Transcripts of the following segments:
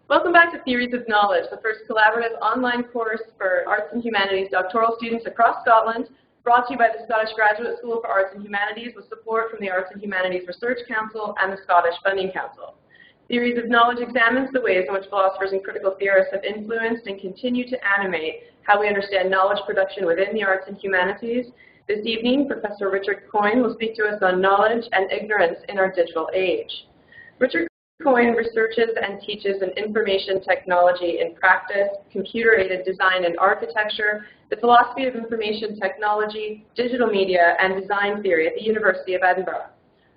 Welcome back to Theories of Knowledge, the first collaborative online course for Arts and Humanities doctoral students across Scotland, brought to you by the Scottish Graduate School for Arts and Humanities with support from the Arts and Humanities Research Council and the Scottish Funding Council. Theories of Knowledge examines the ways in which philosophers and critical theorists have influenced and continue to animate how we understand knowledge production within the arts and humanities. This evening, Professor Richard Coyne will speak to us on knowledge and ignorance in our digital age. Richard Coyne researches and teaches in information technology in practice, computer-aided design and architecture, the philosophy of information technology, digital media, and design theory at the University of Edinburgh.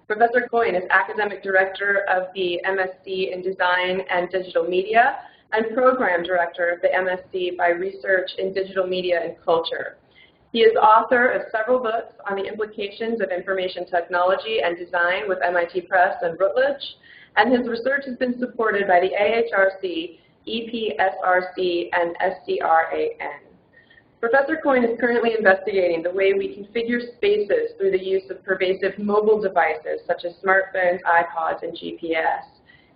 Professor Coyne is academic director of the MSc in Design and Digital Media and program director of the MSc by Research in Digital Media and Culture. He is author of several books on the implications of information technology and design with MIT Press and Routledge, and his research has been supported by the AHRC, EPSRC, and SCRAN. Professor Coyne is currently investigating the way we configure spaces through the use of pervasive mobile devices such as smartphones, iPods, and GPS.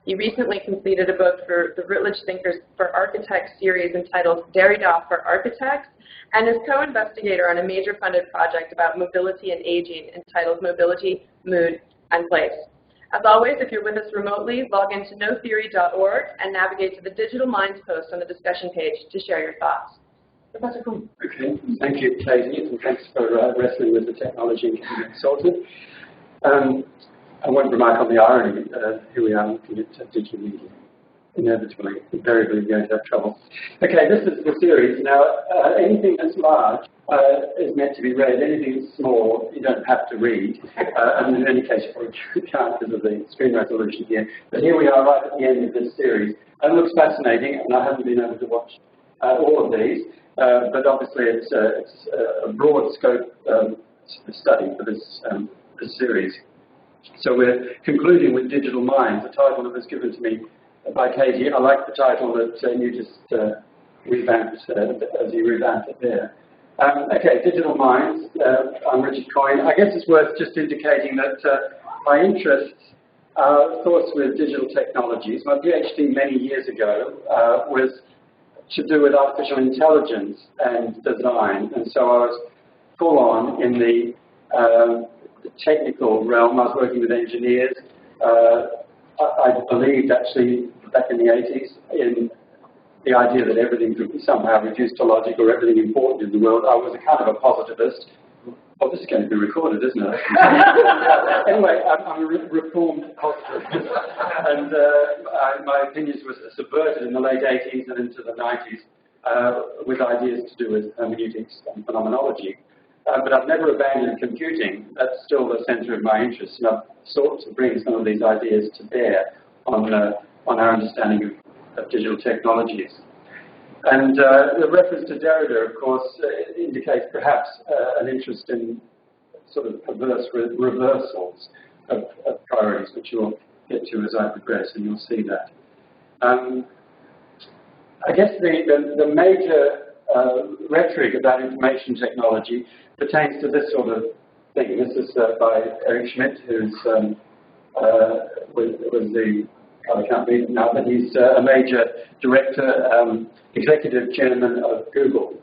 He recently completed a book for the Routledge Thinkers for Architects series entitled Derrida for Architects, and is co-investigator on a major funded project about mobility and aging entitled Mobility, Mood, and Place. As always, if you're with us remotely, log into notheory.org and navigate to the Digital Minds post on the discussion page to share your thoughts. Professor Coyne. Okay, thank you, Katie, and thanks for wrestling with the technology and getting it sorted. I won't remark on the irony. Here we are looking at digital media. Inevitably, invariably, we're going to have trouble. Okay, this is the series. Now, anything that's large is meant to be read. Anything that's small, you don't have to read. And in any case, you can't because of the screen resolution here. But here we are right at the end of this series. And it looks fascinating, and I haven't been able to watch all of these. But obviously, it's a broad scope study for this series. So we're concluding with Digital Minds, the title that was given to me by Katie. I like the title that you just revamped as you revamped it there. Okay, Digital Minds. I'm Richard Coyne. I guess it's worth just indicating that my interests are, of course, with digital technologies. My PhD many years ago was to do with artificial intelligence and design, and so I was full on in the technical realm. I was working with engineers. I believed, actually, back in the 80s, in the idea that everything could be somehow reduced to logic or everything important in the world. I was a kind of a positivist. Well, this is going to be recorded, isn't it? Anyway, I'm a reformed positivist. And my opinions were subverted in the late 80s and into the 90s with ideas to do with hermeneutics and phenomenology. But I've never abandoned computing. That's still the center of my interest, and I've sought to bring some of these ideas to bear on our understanding of digital technologies. And the reference to Derrida, of course, indicates perhaps an interest in sort of perverse reversals of priorities, which you'll get to as I progress, and you'll see that. I guess the major rhetoric about information technology pertains to this sort of thing. This is by Eric Schmidt, who's was the, I can't read it now, but he's a major director, executive chairman of Google.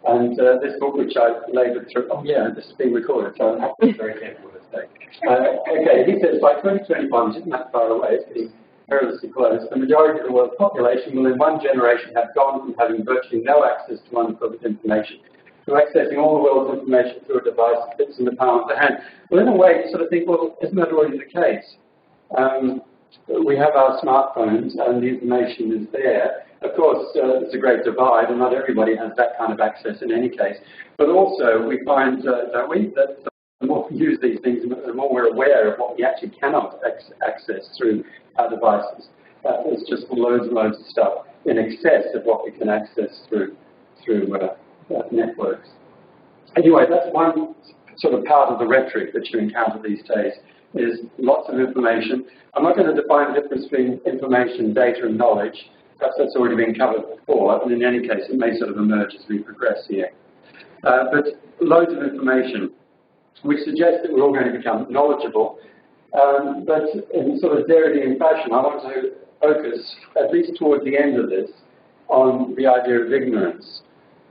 And this book, which I laboured through, oh yeah, this is being recorded, so I have to be very careful with this thing. Okay, he says by 2025, which isn't that far away, it's getting perilously close, the majority of the world's population will in one generation have gone from having virtually no access to unencrypted information to accessing all the world's information through a device that fits in the palm of the hand. Well, in a way, you sort of think, well, isn't that already the case? We have our smartphones and the information is there. Of course, there's a great divide, and not everybody has that kind of access in any case. But also, we find, don't we, that the more we use these things, the more we're aware of what we actually cannot access through our devices. There's just loads and loads of stuff in excess of what we can access through networks. Anyway, that's one sort of part of the rhetoric that you encounter these days, is lots of information. I'm not going to define the difference between information, data, and knowledge. Perhaps that's already been covered before, and in any case, it may sort of emerge as we progress here. But loads of information, which suggests that we're all going to become knowledgeable. But in sort of Derridean fashion, I want to focus, at least towards the end of this, on the idea of ignorance.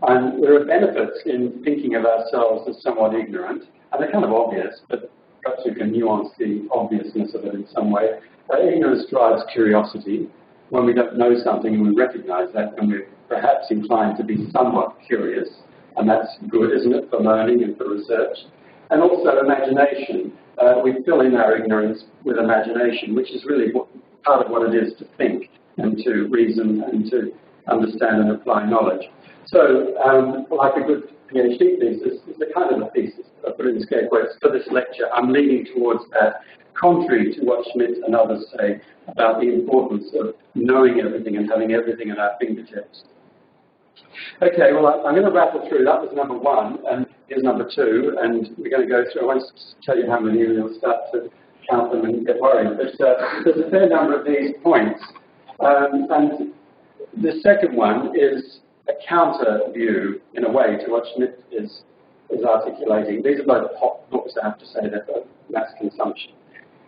And there are benefits in thinking of ourselves as somewhat ignorant, and they're kind of obvious, but perhaps we can nuance the obviousness of it in some way. Ignorance drives curiosity. When we don't know something and we recognize that, then we're perhaps inclined to be somewhat curious, and that's good, isn't it, for learning and for research. And also imagination. We fill in our ignorance with imagination, which is really part of what it is to think and to reason and to understand and apply knowledge. So, like a good PhD thesis, it's a kind of a thesis, I put it in scare quotes, for this lecture. I'm leaning towards that, contrary to what Schmidt and others say about the importance of knowing everything and having everything at our fingertips. Okay, well, I'm going to rattle through. That was number one, and here's number two, and we're going to go through. I won't tell you how many, and you'll start to count them and get worried. But there's a fair number of these points. And the second one is a counter view, in a way, to what Schmidt is articulating. These are both hot books, I have to say, they're both mass consumption.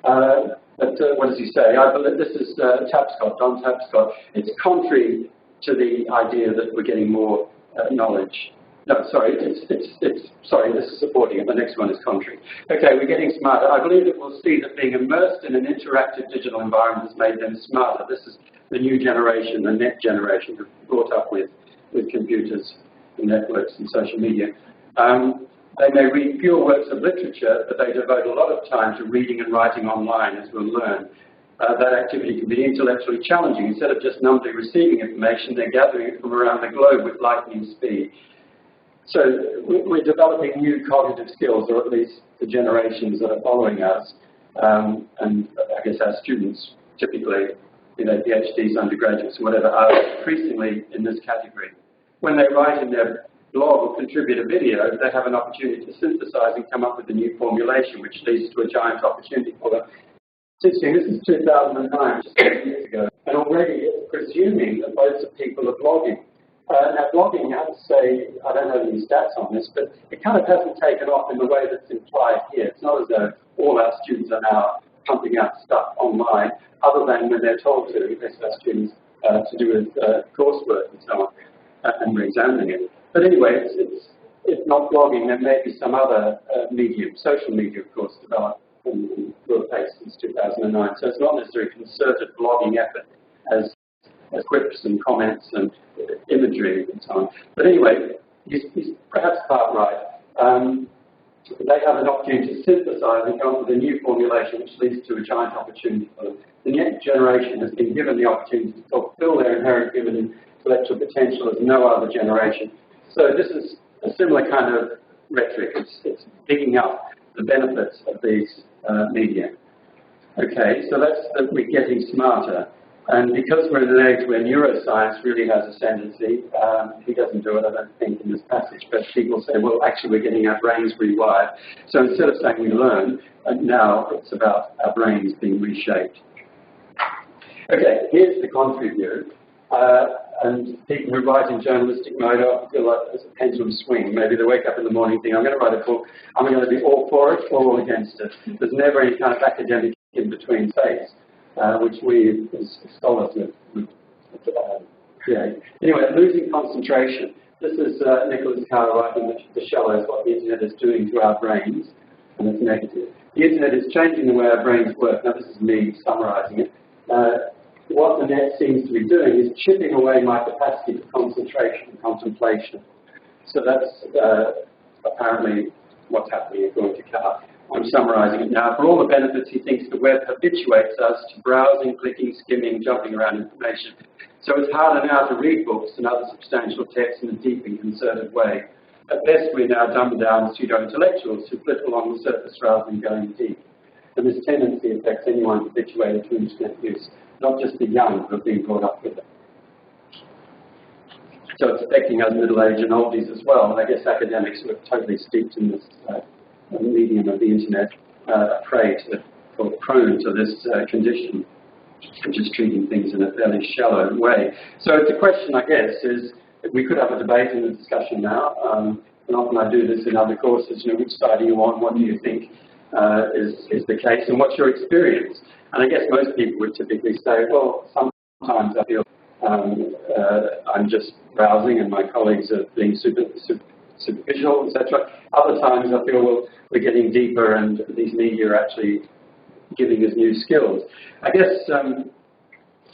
But what does he say? I believe this is Tapscott, Don Tapscott. It's contrary to the idea that we're getting more knowledge. No, sorry, sorry, this is supporting it. The next one is contrary. Okay, we're getting smarter. I believe that we'll see that being immersed in an interactive digital environment has made them smarter. This is the new generation, the net generation, brought up with computers and networks and social media. They may read fewer works of literature, but they devote a lot of time to reading and writing online, as we'll learn. That activity can be intellectually challenging. Instead of just numbly receiving information, they're gathering it from around the globe with lightning speed. So we're developing new cognitive skills, or at least the generations that are following us, and I guess our students, typically, you know, PhDs, undergraduates, whatever, are increasingly in this category. When they write in their blog or contribute a video, they have an opportunity to synthesize and come up with a new formulation, which leads to a giant opportunity for them. It's interesting, this is 2009, just 10 years ago, and already it's presuming that loads of people are blogging. Now, blogging, I have to say, I don't have any stats on this, but it kind of hasn't taken off in the way that's implied here. It's not as though all our students are now pumping out stuff online, other than when they're told to, as our students, to do with coursework and so on, and we're examining it. But anyway, it's not blogging. There may be some other medium, social media, of course, developed in real pace since 2009. So it's not necessarily a concerted blogging effort as quips and comments and imagery and so on. But anyway, he's perhaps part right. They have an opportunity to synthesize and come up with a new formulation, which leads to a giant opportunity for them. The next generation has been given the opportunity to fulfill their inherent human intellectual potential as no other generation. So this is a similar kind of rhetoric. It's digging up the benefits of these media. Okay, so that's that we're getting smarter. And because we're in an age where neuroscience really has ascendancy, he doesn't do it, I don't think, in this passage, but people say, well, actually, we're getting our brains rewired. So instead of saying we learn, now it's about our brains being reshaped. Okay, here's the contrary view. And people who write in journalistic mode often feel like there's a pendulum swing. Maybe they wake up in the morning thinking, I'm going to write a book, I'm going to be all for it or all against it. There's never any kind of academic in-between phase. Which we, as scholars, would create. Anyway, losing concentration. This is Nicholas Carr writing The Shallows, what the internet is doing to our brains, and it's negative. The internet is changing the way our brains work. Now, this is me summarizing it. What the net seems to be doing is chipping away my capacity for concentration and contemplation. So that's apparently what's happening according to Carr. I'm summarizing it now. For all the benefits, he thinks the web habituates us to browsing, clicking, skimming, jumping around information. So it's harder now to read books and other substantial texts in a deep and concerted way. At best, we're now dumbed down pseudo-intellectuals who flit along the surface rather than going deep. And this tendency affects anyone habituated to internet use, not just the young who have been brought up with it. So it's affecting us middle-aged and oldies as well. And I guess academics who are totally steeped in this medium of the internet, prone to this condition, which is treating things in a fairly shallow way. So it's a question, I guess, is we could have a debate and a discussion now, and often I do this in other courses, you know, which side are you on, what do you think is the case, and what's your experience? And I guess most people would typically say, well, some Sometimes I feel I'm just browsing and my colleagues are being superficial, etc. Other times I feel, well, we're getting deeper and these media are actually giving us new skills. I guess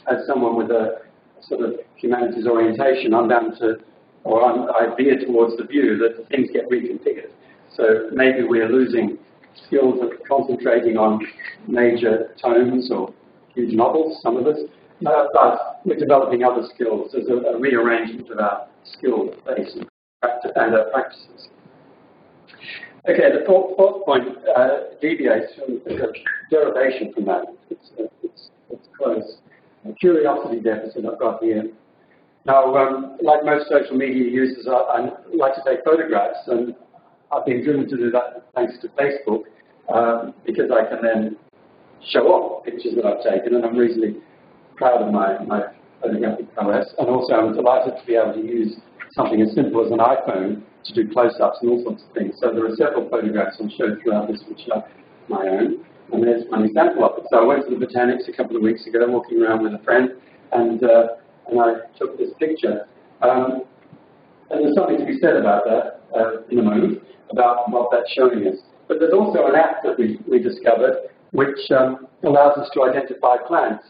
as someone with a sort of humanities orientation, I'm down to, or I veer towards the view that things get reconfigured. So maybe we're losing skills of concentrating on major tomes or huge novels, some of us, but we're developing other skills. There's a rearrangement of our skill base and our practices. Okay, the fourth point deviates from the derivation from that. It's close. A curiosity deficit I've got here. Now, like most social media users, I like to take photographs, and I've been driven to do that thanks to Facebook, because I can then show off pictures that I've taken, and I'm reasonably proud of my photographic prowess. And also, I'm delighted to be able to use something as simple as an iPhone to do close-ups and all sorts of things. So there are several photographs I'll show throughout this which are my own, and there's one example of it. So I went to the Botanics a couple of weeks ago, walking around with a friend, and I took this picture. And there's something to be said about that in a moment, about what that's showing us. But there's also an app that we discovered which allows us to identify plants,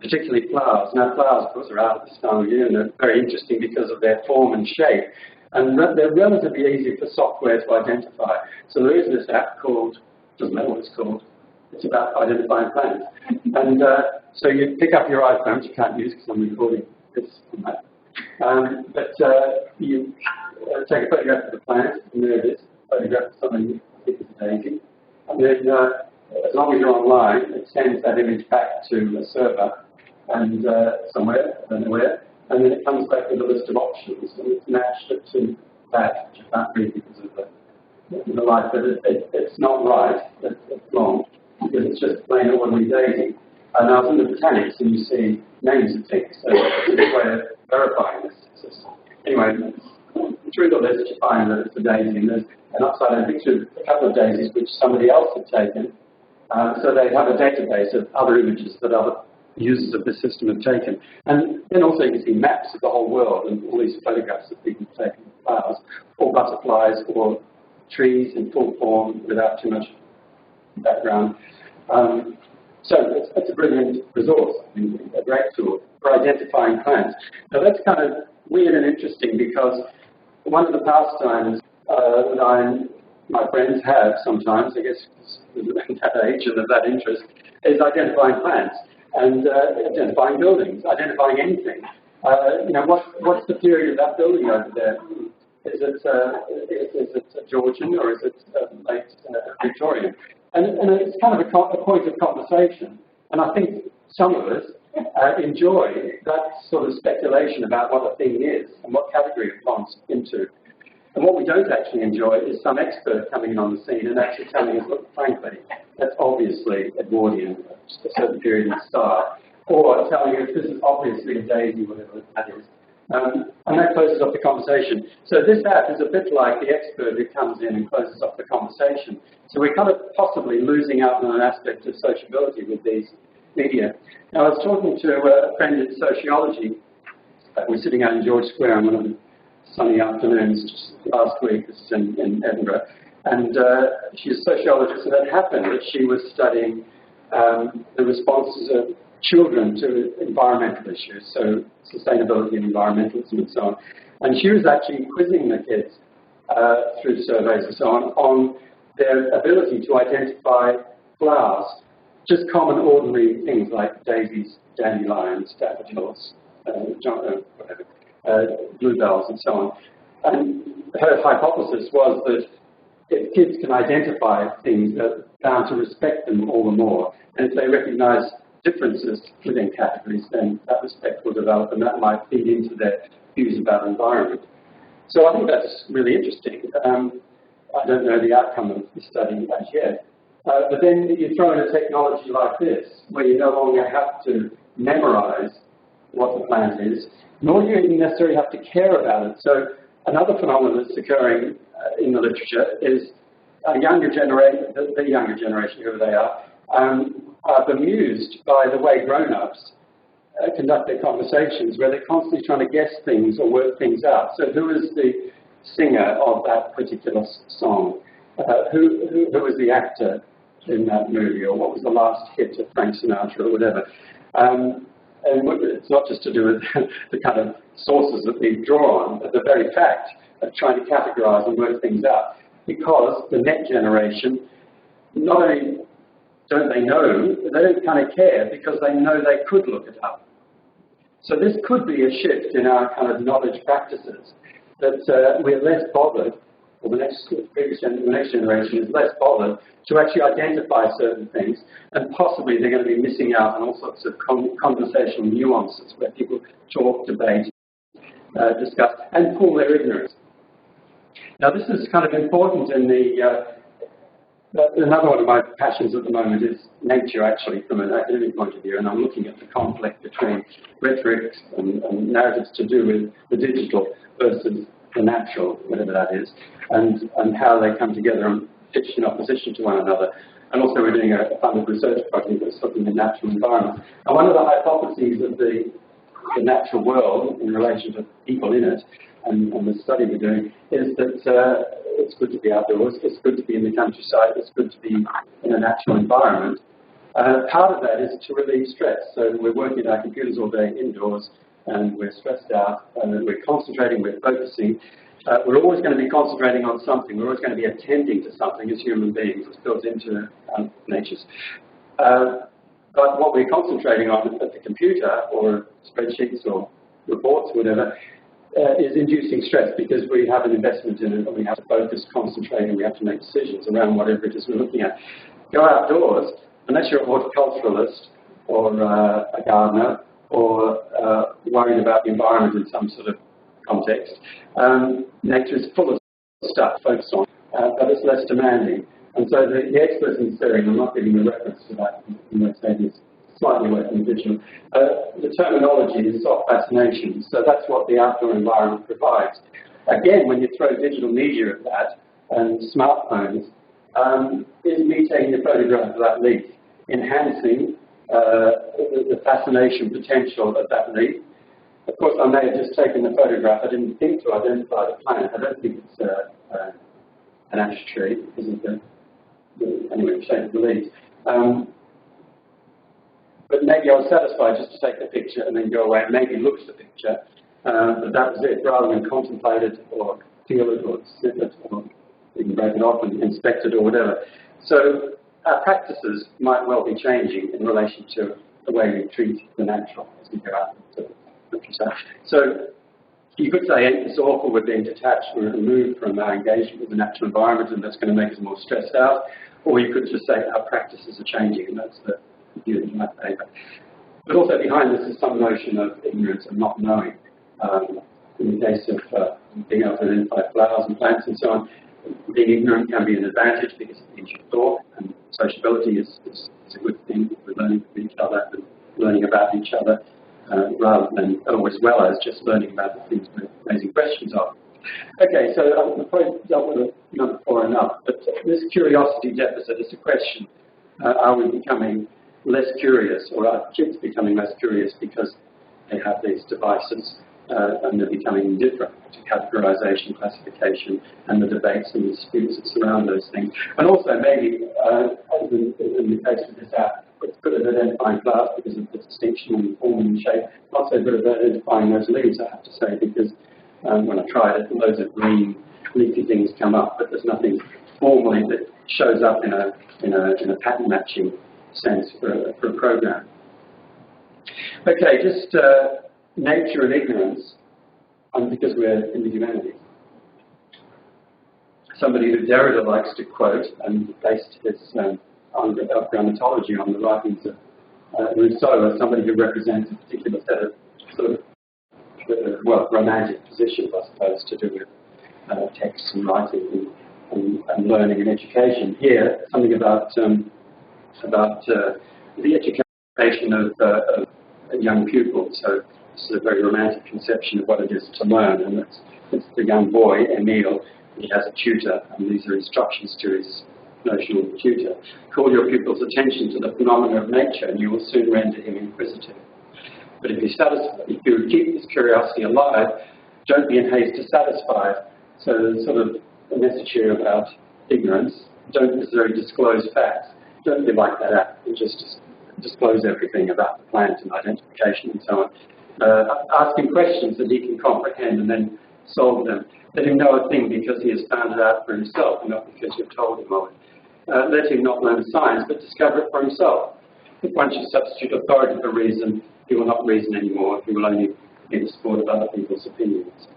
particularly flowers. Now, flowers, of course, are out at this time of year, and they're very interesting because of their form and shape. And they're relatively easy for software to identify. So there is this app called, doesn't matter what it's called, it's about identifying plants. And so you pick up your iPhone, which you can't use because I'm recording this on that. But you take a photograph of the plant, and there it is, a photograph of something I think is a daisy. And then, as long as you're online, it sends that image back to a server and somewhere, I don't know where, and then it comes back with a list of options, and it's matched it to that, which I can't read because of the light, but it's not right, it's wrong, because it's just plain ordinary daisy. And I was in the Botanics, and you see names of things, so it's a good way of verifying this system. Anyway, through the list, you find that it's a daisy, and there's an upside-down picture of a couple of daisies which somebody else had taken. So they have a database of other images that other users of this system have taken. And then also you can see maps of the whole world and all these photographs that people have taken of flowers, or butterflies, or trees in full form without too much background. So it's a brilliant resource, a great tool for identifying plants. Now that's kind of weird and interesting because one of the pastimes that my friends have sometimes, I guess at that age and of that interest, is identifying plants and identifying buildings, identifying anything. What's the period of that building over there? Is it Georgian or is it late Victorian? And it's kind of a point of conversation. And I think some of us enjoy that sort of speculation about what a thing is and what category it belongs into. And what we don't actually enjoy is some expert coming in on the scene and actually telling us, look, frankly, that's obviously Edwardian, a certain period in style, or telling us this is obviously a daisy, whatever that is. And that closes off the conversation. So this app is a bit like the expert who comes in and closes off the conversation. So we're kind of possibly losing out on an aspect of sociability with these media. Now, I was talking to a friend in sociology. We're sitting out in George Square on one of the sunny afternoons just last week. This is in Edinburgh. And she's a sociologist, and it happened that she was studying the responses of children to environmental issues, so sustainability and environmentalism and so on. And she was actually quizzing the kids through surveys and so on their ability to identify flowers, just common ordinary things like daisies, dandelions, daffodils, bluebells and so on. And her hypothesis was that if kids can identify things, they're bound to respect them all the more. And if they recognize differences within categories, then that respect will develop, and that might feed into their views about environment. So I think that's really interesting. I don't know the outcome of the study as yet. But then you throw in a technology like this, where you no longer have to memorize what the plant is, nor do you even necessarily have to care about it. So another phenomenon that's occurring in the literature is a younger generation, the younger generation, whoever they are bemused by the way grown-ups conduct their conversations where they're constantly trying to guess things or work things out. So who is the singer of that particular song? Who was the actor in that movie, or what was the last hit of Frank Sinatra or whatever? And it's not just to do with the kind of sources that we draw on, but the very fact of trying to categorize and work things out. Because the next generation, not only don't they know, they don't kind of care because they know they could look it up. So this could be a shift in our kind of knowledge practices, that we're less bothered, or the next generation is less bothered to actually identify certain things, and possibly they're going to be missing out on all sorts of conversational nuances where people talk, debate, discuss, and pull their ignorance. Now this is kind of important in another one of my passions at the moment is nature, actually, from an academic point of view, and I'm looking at the conflict between rhetoric and narratives to do with the digital versus the natural, whatever that is, and how they come together and pitch in opposition to one another. And also we're doing a funded research project that's looking at natural environment. And one of the hypotheses of the natural world in relation to people in it, and the study we're doing, is that it's good to be outdoors, it's good to be in the countryside, it's good to be in a natural environment. Part of that is to relieve stress. So we're working at our computers all day indoors, and we're stressed out, and we're concentrating, we're focusing. We're always going to be concentrating on something. We're always going to be attending to something as human beings. It's built into our natures. But what we're concentrating on at the computer, or spreadsheets, or reports, or whatever, is inducing stress because we have an investment in it, and we have to focus, concentrate, and we have to make decisions around whatever it is we're looking at. Go outdoors, unless you're a horticulturalist or a gardener or worried about the environment in some sort of context. Nature is full of stuff to focus on, but it's less demanding. And so the experts in steering, I'm not giving a reference to that, you might say it's slightly away from the digital. The terminology is soft fascination, so that's what the outdoor environment provides. Again, when you throw digital media at that, and smartphones, is me taking a photograph of that leaf, enhancing the fascination potential of that leaf. Of course, I may have just taken the photograph. I didn't think to identify the plant. I don't think it's an ash tree, isn't it? Anyway, the shape of the leaves. But maybe I was satisfied just to take the picture and then go away and maybe look at the picture. But that was it, rather than contemplate it or feel it or sniff it or even break it off and inspect it or whatever. So our practices might well be changing in relation to the way we treat the natural as we go out into the countryside. So you could say it's awful we're being detached, we're removed from our engagement with the natural environment, and that's going to make us more stressed out. Or you could just say our practices are changing, and that's the view in my paper. But also behind this is some notion of ignorance and not knowing. In the case of being able to identify flowers and plants and so on, being ignorant can be an advantage because it means you talk, and sociability is a good thing. We're learning from each other and learning about each other, rather than, or as well as just learning about the things we're raising questions of. Okay, so I've probably dealt with it number 4 enough, but this curiosity deficit is a question. Are we becoming less curious, or are kids becoming less curious because they have these devices and they're becoming indifferent to categorization, classification, and the debates and the disputes that surround those things? And also maybe, as in the case of this app, it's good at identifying flowers because of the distinction and form and shape. Not so good at identifying those leaves, I have to say, because when I tried it, loads of green leafy things come up, but there's nothing formally that shows up in a pattern matching sense for a program. Okay, just nature and ignorance, because we're in the humanities. Somebody who Derrida likes to quote and based his grammatology on the writings of Rousseau as somebody who represents a particular set of sort of romantic positions, I suppose, to do with texts and writing and learning and education. Here, something about the education of young pupils. So this is a very romantic conception of what it is to learn, and it's the young boy, Emile. He has a tutor, and these are instructions to his notional tutor. Call your pupil's attention to the phenomena of nature, and you will soon render him inquisitive. But if you keep this curiosity alive, don't be in haste to satisfy it. So there's sort of a message here about ignorance. Don't necessarily disclose facts. Don't be like that app and just disclose everything about the plant and identification and so on. Ask him questions that he can comprehend and then solve them. Let him know a thing because he has found it out for himself and not because you've told him of it. Let him not learn science but discover it for himself. If once you substitute authority for reason, he will not reason anymore. He will only be the sport of other people's opinions.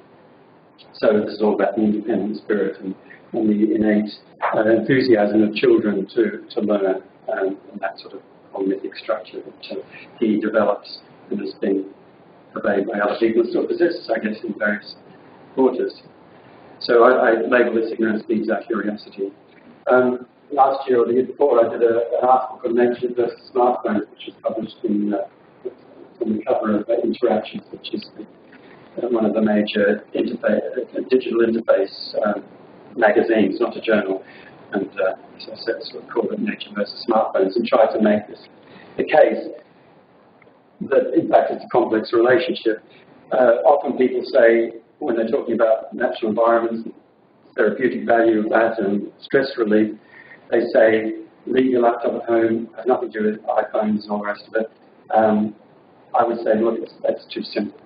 So this is all about the independent spirit and the innate enthusiasm of children to learn and that sort of mythic structure that he develops and has been obeyed by other people and still persists, I guess, in various quarters. So I label this ignorance feeds our curiosity. Last year or the year before, I did an article called Nature versus Smartphones, which was published on the cover of Interactions, which is one of the major digital interface magazines, not a journal. And so I sort of called it Nature versus Smartphones and tried to make this the case that, in fact, it's a complex relationship. Often people say, when they're talking about natural environments, therapeutic value of that and stress relief, they say, leave your laptop at home, has nothing to do with iPhones and all the rest of it. I would say, look, that's too simple.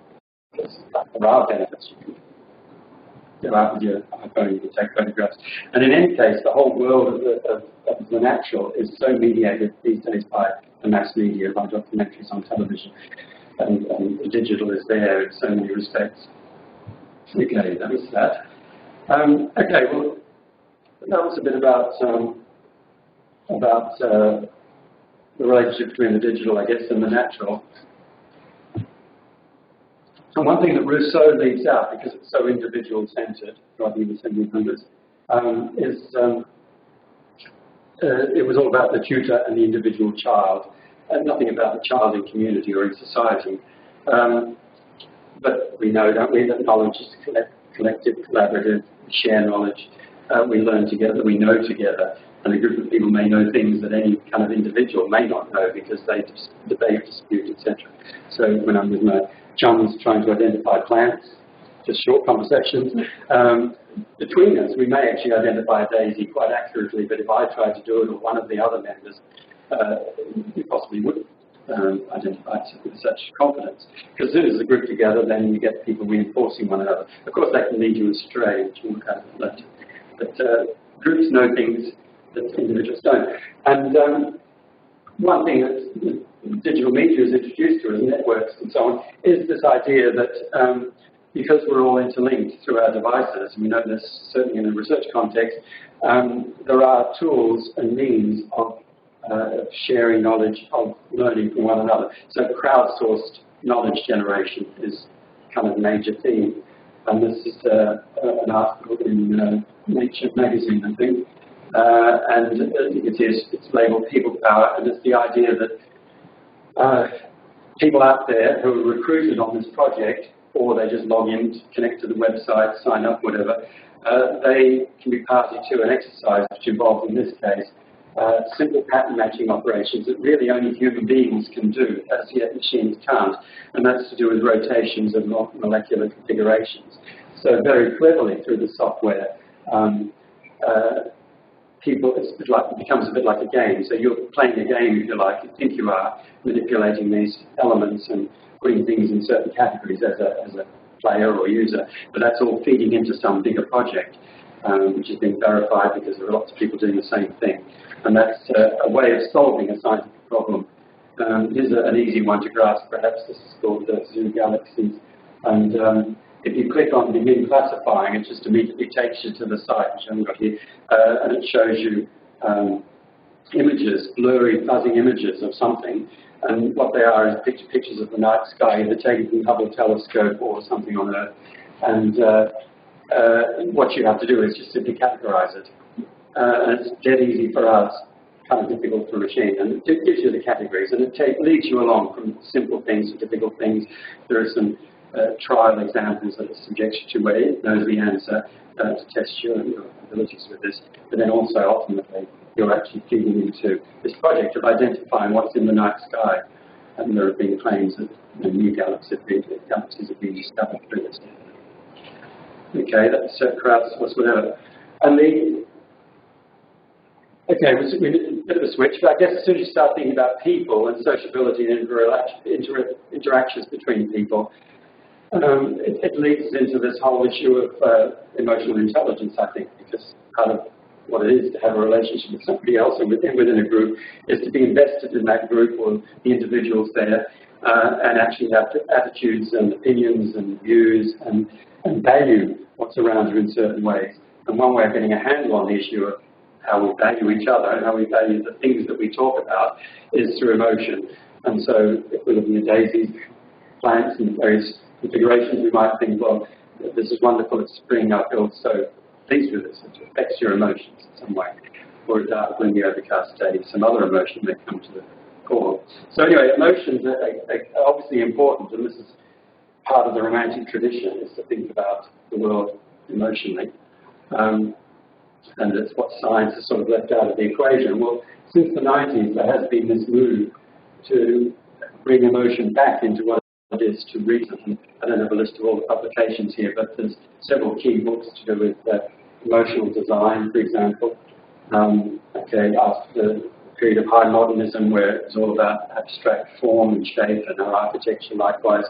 There are benefits. You can go out with your iPhone, you can take photographs. And in any case, the whole world of the natural is so mediated these days by the mass media, by documentaries on television. And the digital is there in so many respects. Okay, that was that. Okay, well, that was a bit about the relationship between the digital, I guess, and the natural. And one thing that Rousseau leaves out, because it's so individual-centered, writing in the 1700s, is it was all about the tutor and the individual child, and nothing about the child in community or in society. But we know, don't we, that knowledge is collective, collaborative, we share knowledge, we learn together, we know together, and a group of people may know things that any kind of individual may not know because they debate, dispute, etc. So when I'm with my chums trying to identify plants, just short conversations, between us we may actually identify a daisy quite accurately, but if I tried to do it or one of the other members, we possibly wouldn't identify it with such confidence. Because as soon as the group together, then you get people reinforcing one another. Of course, that can lead you astray, which we'll look at later. But groups know things that individuals don't. And one thing that digital media is introduced to us, networks and so on, is this idea that because we're all interlinked through our devices, and we know this certainly in a research context, there are tools and means of sharing knowledge, of learning from one another. So crowdsourced knowledge generation is kind of a major theme. And this is an article in Nature magazine, I think. And it's labeled People Power, and it's the idea that people out there who are recruited on this project, or they just log in, connect to the website, sign up, whatever, they can be party to an exercise which involves, in this case, simple pattern matching operations that really only human beings can do, as yet machines can't, and that's to do with rotations of molecular configurations. So very cleverly through the software, it becomes a bit like a game. So you're playing a game, if you like, you think you are, manipulating these elements and putting things in certain categories as a player or user, but that's all feeding into some bigger project, which has been verified because there are lots of people doing the same thing. And that's a way of solving a scientific problem. Here's an easy one to grasp, perhaps. This is called Zoo Galaxies. And if you click on Begin Classifying, it just immediately takes you to the site, which I haven't got here, and it shows you images, blurry, fuzzy images of something. And what they are is pictures of the night sky, either taken from the Hubble telescope or something on Earth. And what you have to do is just simply categorize it. And it's dead easy for us, kind of difficult for a machine. And it gives you the categories, and it leads you along from simple things to difficult things. There are some trial examples that it subjects you to where it knows the answer to test your abilities with this. But then also, ultimately, you're actually feeding into this project of identifying what's in the night sky. and there have been claims that new galaxies have been discovered through this. Okay, that's crowdsourced, whatever. And okay, it was a bit of a switch, but I guess as soon as you start thinking about people and sociability and interactions between people, it leads us into this whole issue of emotional intelligence, I think, because part of what it is to have a relationship with somebody else and within a group is to be invested in that group or the individuals there and actually have attitudes and opinions and views and value what's around you in certain ways. And one way of getting a handle on the issue of how we value each other and how we value the things that we talk about is through emotion. And so if we're looking at daisies, plants and various configurations, we might think, well, this is wonderful, it's spring, I feel so pleased with this. It affects your emotions in some way. Or when the overcast day, some other emotion may come to the core. So anyway, emotions are obviously important, and this is part of the Romantic tradition, is to think about the world emotionally. And it's what science has sort of left out of the equation. Well, since the 90s, there has been this move to bring emotion back into what it is to reason. I don't have a list of all the publications here, but there's several key books to do with emotional design, for example. Okay, after the period of high modernism, where it was all about abstract form and shape, and our architecture likewise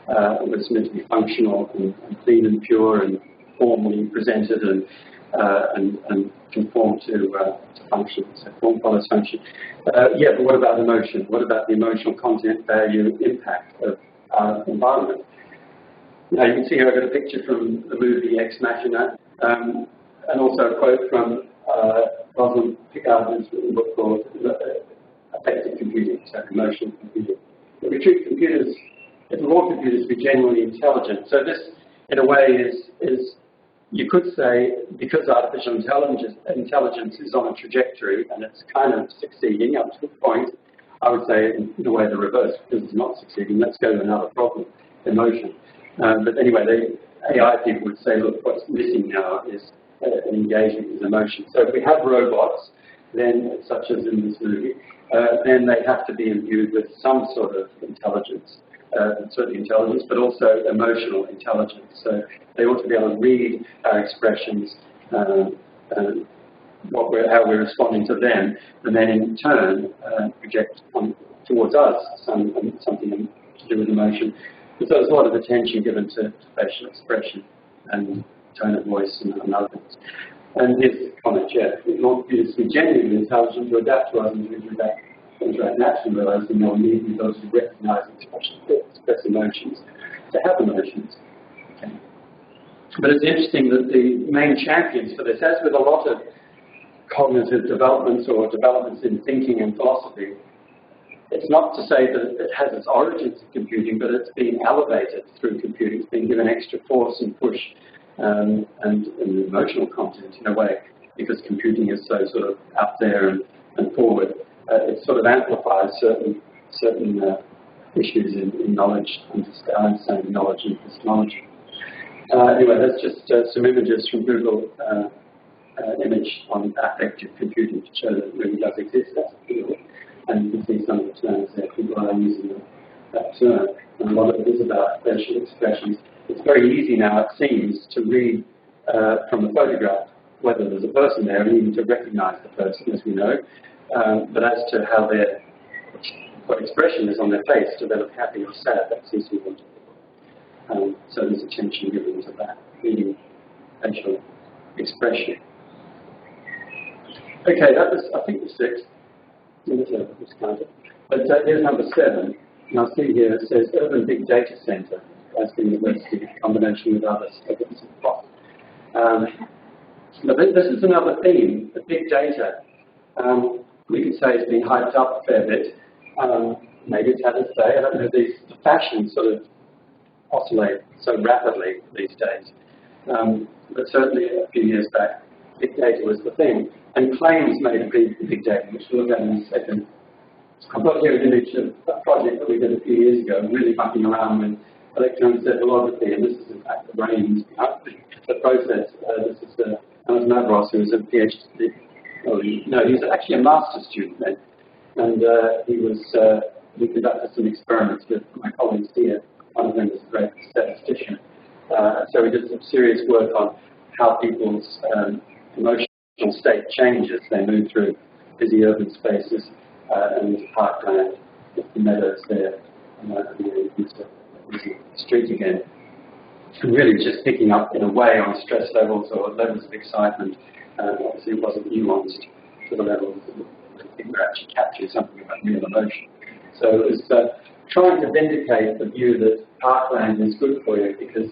was meant to be functional and clean and pure and formally presented and conform to function. So form follows function. Yeah, but what about emotion? What about the emotional content, value, impact of our environment? Now you can see here I've got a picture from the movie Ex Machina, and also a quote from Rosalind Picard's book called Affective Computing, so emotional computing. But we treat computers, if we want computers to be genuinely intelligent. So this, in a way, is you could say, because artificial intelligence is on a trajectory and it's kind of succeeding up to a point, I would say in a way the reverse, because it's not succeeding. Let's go to another problem, emotion. But anyway, the AI people would say, look, what's missing now is an engagement with emotion. So if we have robots, then, such as in this movie, then they have to be imbued with some sort of intelligence. Certainly intelligence, but also emotional intelligence. So they ought to be able to read our expressions, how we're responding to them, and then in turn project towards us something to do with emotion. But so there's a lot of attention given to facial expression and tone of voice and other things. And his comment, yeah, we want computers to be genuinely intelligent, to adapt to us and to interact naturally with us, and they'll need those to recognize and express emotions, to have emotions. Okay. But it's interesting that the main champions for this, as with a lot of cognitive developments or developments in thinking and philosophy, it's not to say that it has its origins in computing, but it's been elevated through computing. It's been given extra force and push and emotional content in a way, because computing is so sort of out there and forward. It sort of amplifies certain issues in knowledge, understanding knowledge and epistemology. Anyway, that's just some images from Google image on affective computing to show that it really does exist as a field. And you can see some of the terms there. People are using that term. And a lot of it is about facial expressions. It's very easy now, it seems, to read from a photograph whether there's a person there, and even to recognize the person, as we know. But as to how what expression is on their face, do they look happy or sad, that seems to be one. So there's attention given to that, reading facial expression. Okay, that was, I think, the 6th. But here's number 7. And I'll see here it says Urban Big Data Center, Glasgow University, in combination with others. But this is another theme, the big data. We could say it's been hyped up a fair bit. Maybe it's had its day. I don't know, the fashions sort of oscillate so rapidly these days. But certainly a few years back, big data was the thing. And claims made of big data, which we'll look at in a second. I've got here an image of a project that we did a few years ago, really mucking around with electroencephalography, and this is in fact the brains behind the process. This is Alan Mavros, who was a PhD. He was actually a master's student then, and he was we conducted some experiments with my colleagues here. One of them is a great statistician. So we did some serious work on how people's emotional state changes. They move through busy urban spaces and into parkland, with the meadows there, and then into a busy street again. And really just picking up in a way on stress levels or levels of excitement. Obviously it wasn't nuanced to the level that I think we're actually capturing something about real emotion. So it was trying to vindicate the view that parkland is good for you because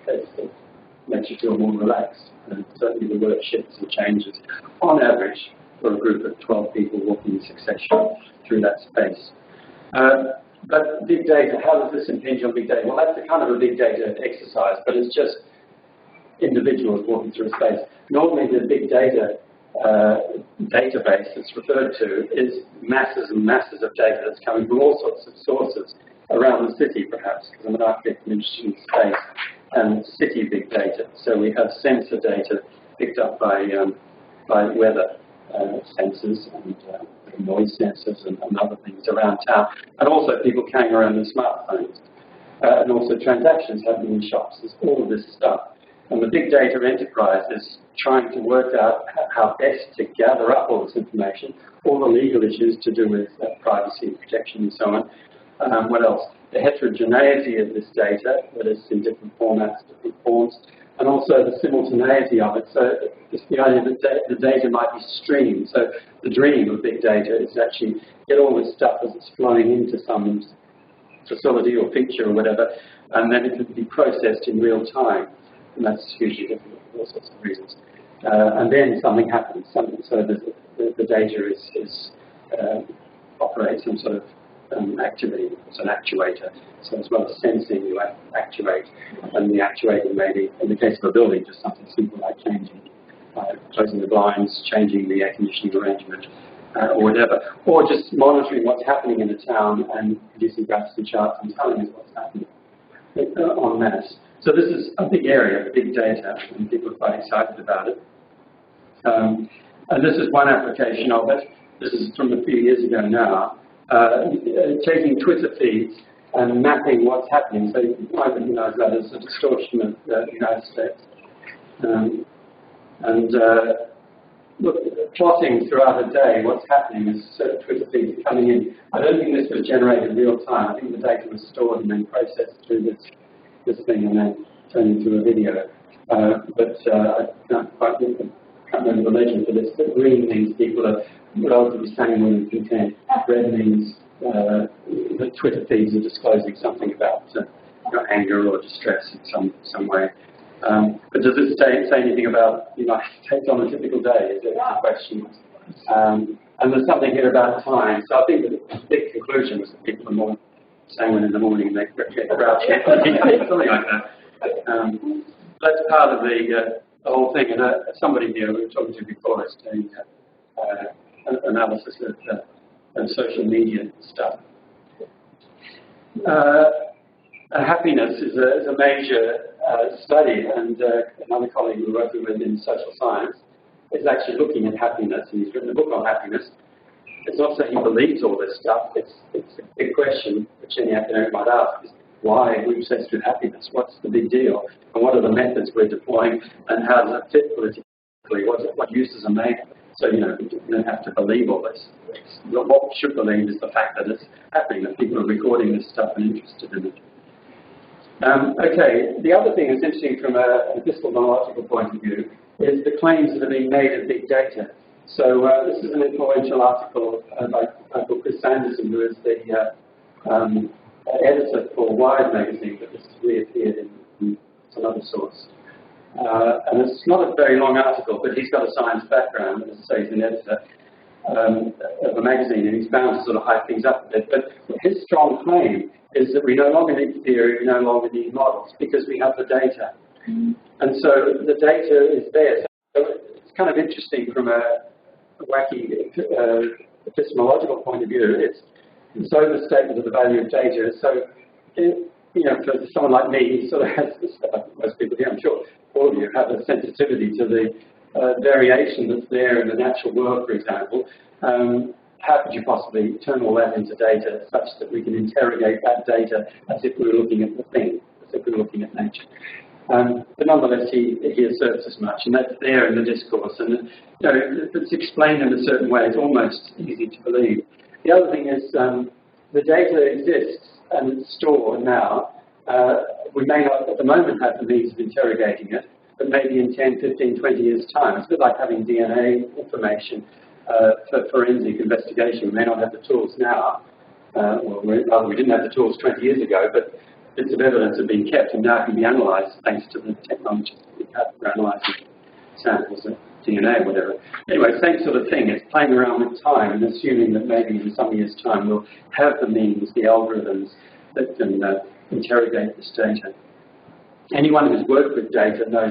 it makes you feel more relaxed. And certainly the word shifts and changes on average for a group of 12 people walking in succession through that space. But big data, how does this impinge on big data? Well, that's a kind of a big data exercise, but it's just individuals walking through a space. Normally the big data database that's referred to is masses and masses of data that's coming from all sorts of sources around the city, perhaps, because I'm an architect and interested in space, and city big data. So we have sensor data picked up by weather sensors and noise sensors and other things around town, and also people carrying around their smartphones, and also transactions happening in shops. There's all of this stuff. And the big data enterprise is trying to work out how best to gather up all this information, all the legal issues to do with privacy and protection and so on. What else? The heterogeneity of this data, that is in different formats, different forms, and also the simultaneity of it. So it's the idea that the data might be streamed. So the dream of big data is actually get all this stuff as it's flowing into some facility or feature or whatever, and then it can be processed in real time. And that's hugely difficult for all sorts of reasons. And then something happens. So the data operates some sort of activity. It's an actuator. So as well as sensing, you actuate. And the actuating may be, in the case of a building, just something simple like closing the blinds, changing the air conditioning arrangement, or whatever. Or just monitoring what's happening in the town and producing graphs and charts and telling us what's happening en masse. So this is a big area, big data, and people are quite excited about it. And this is one application of it. This is from a few years ago now, taking Twitter feeds and mapping what's happening. So you might recognize that as a distortion of the United States. Look, plotting throughout a day what's happening as certain Twitter feeds are coming in. I don't think this was generated in real time. I think the data was stored and then processed through this thing and then turned into a video. But I can't remember the legend for this, but green means people are relatively sanguine and content. Red means the Twitter feeds are disclosing something about anger or distress in some way. But does this say anything about the United States on a typical day? Is it a question? And there's something here about time. So I think that the big conclusion was that people are more sanguine in the morning and they get grouchy, something like that. That's part of the whole thing. And somebody here we were talking to before is doing analysis of social media stuff. Happiness is a major study, and another colleague we're working with in social science is actually looking at happiness, and he's written a book on happiness. It's not that he believes all this stuff. It's a big question which any academic might ask: is why are we obsessed with happiness? What's the big deal? And what are the methods we're deploying? And how does it fit politically? What uses are made? So you don't have to believe all this. What we should believe is the fact that it's happening, that people are recording this stuff and interested in it. Okay, the other thing that's interesting from an epistemological point of view is the claims that are being made of big data. So this is an influential article by Chris Sanderson, who is the editor for Wired magazine, but this has reappeared in some other source. And it's not a very long article, but he's got a science background, as I say, he's an editor of a magazine, and he's bound to sort of hype things up a bit. But his strong claim is that we no longer need theory, we no longer need models, because we have the data. And so the data is there. So it's kind of interesting from a wacky epistemological point of view. It's overstatement of the value of data. So, for someone like me, he sort of has this, most people here, I'm sure all of you have a sensitivity to the variation that's there in the natural world, for example. how could you possibly turn all that into data such that we can interrogate that data as if we were looking at the thing, as if we were looking at nature? But nonetheless, he asserts as much, and that's there in the discourse. And if it's explained in a certain way, it's almost easy to believe. The other thing is the data exists and it's stored now. We may not at the moment have the means of interrogating it, but maybe in 10, 15, 20 years' time. It's a bit like having DNA information for forensic investigation. We may not have the tools now. We didn't have the tools 20 years ago, but bits of evidence have been kept and now can be analysed thanks to the technologies that we have for analysing samples of DNA or whatever. Anyway, same sort of thing. It's playing around with time and assuming that maybe in some years' time we'll have the means, the algorithms that can interrogate this data. Anyone who's worked with data knows.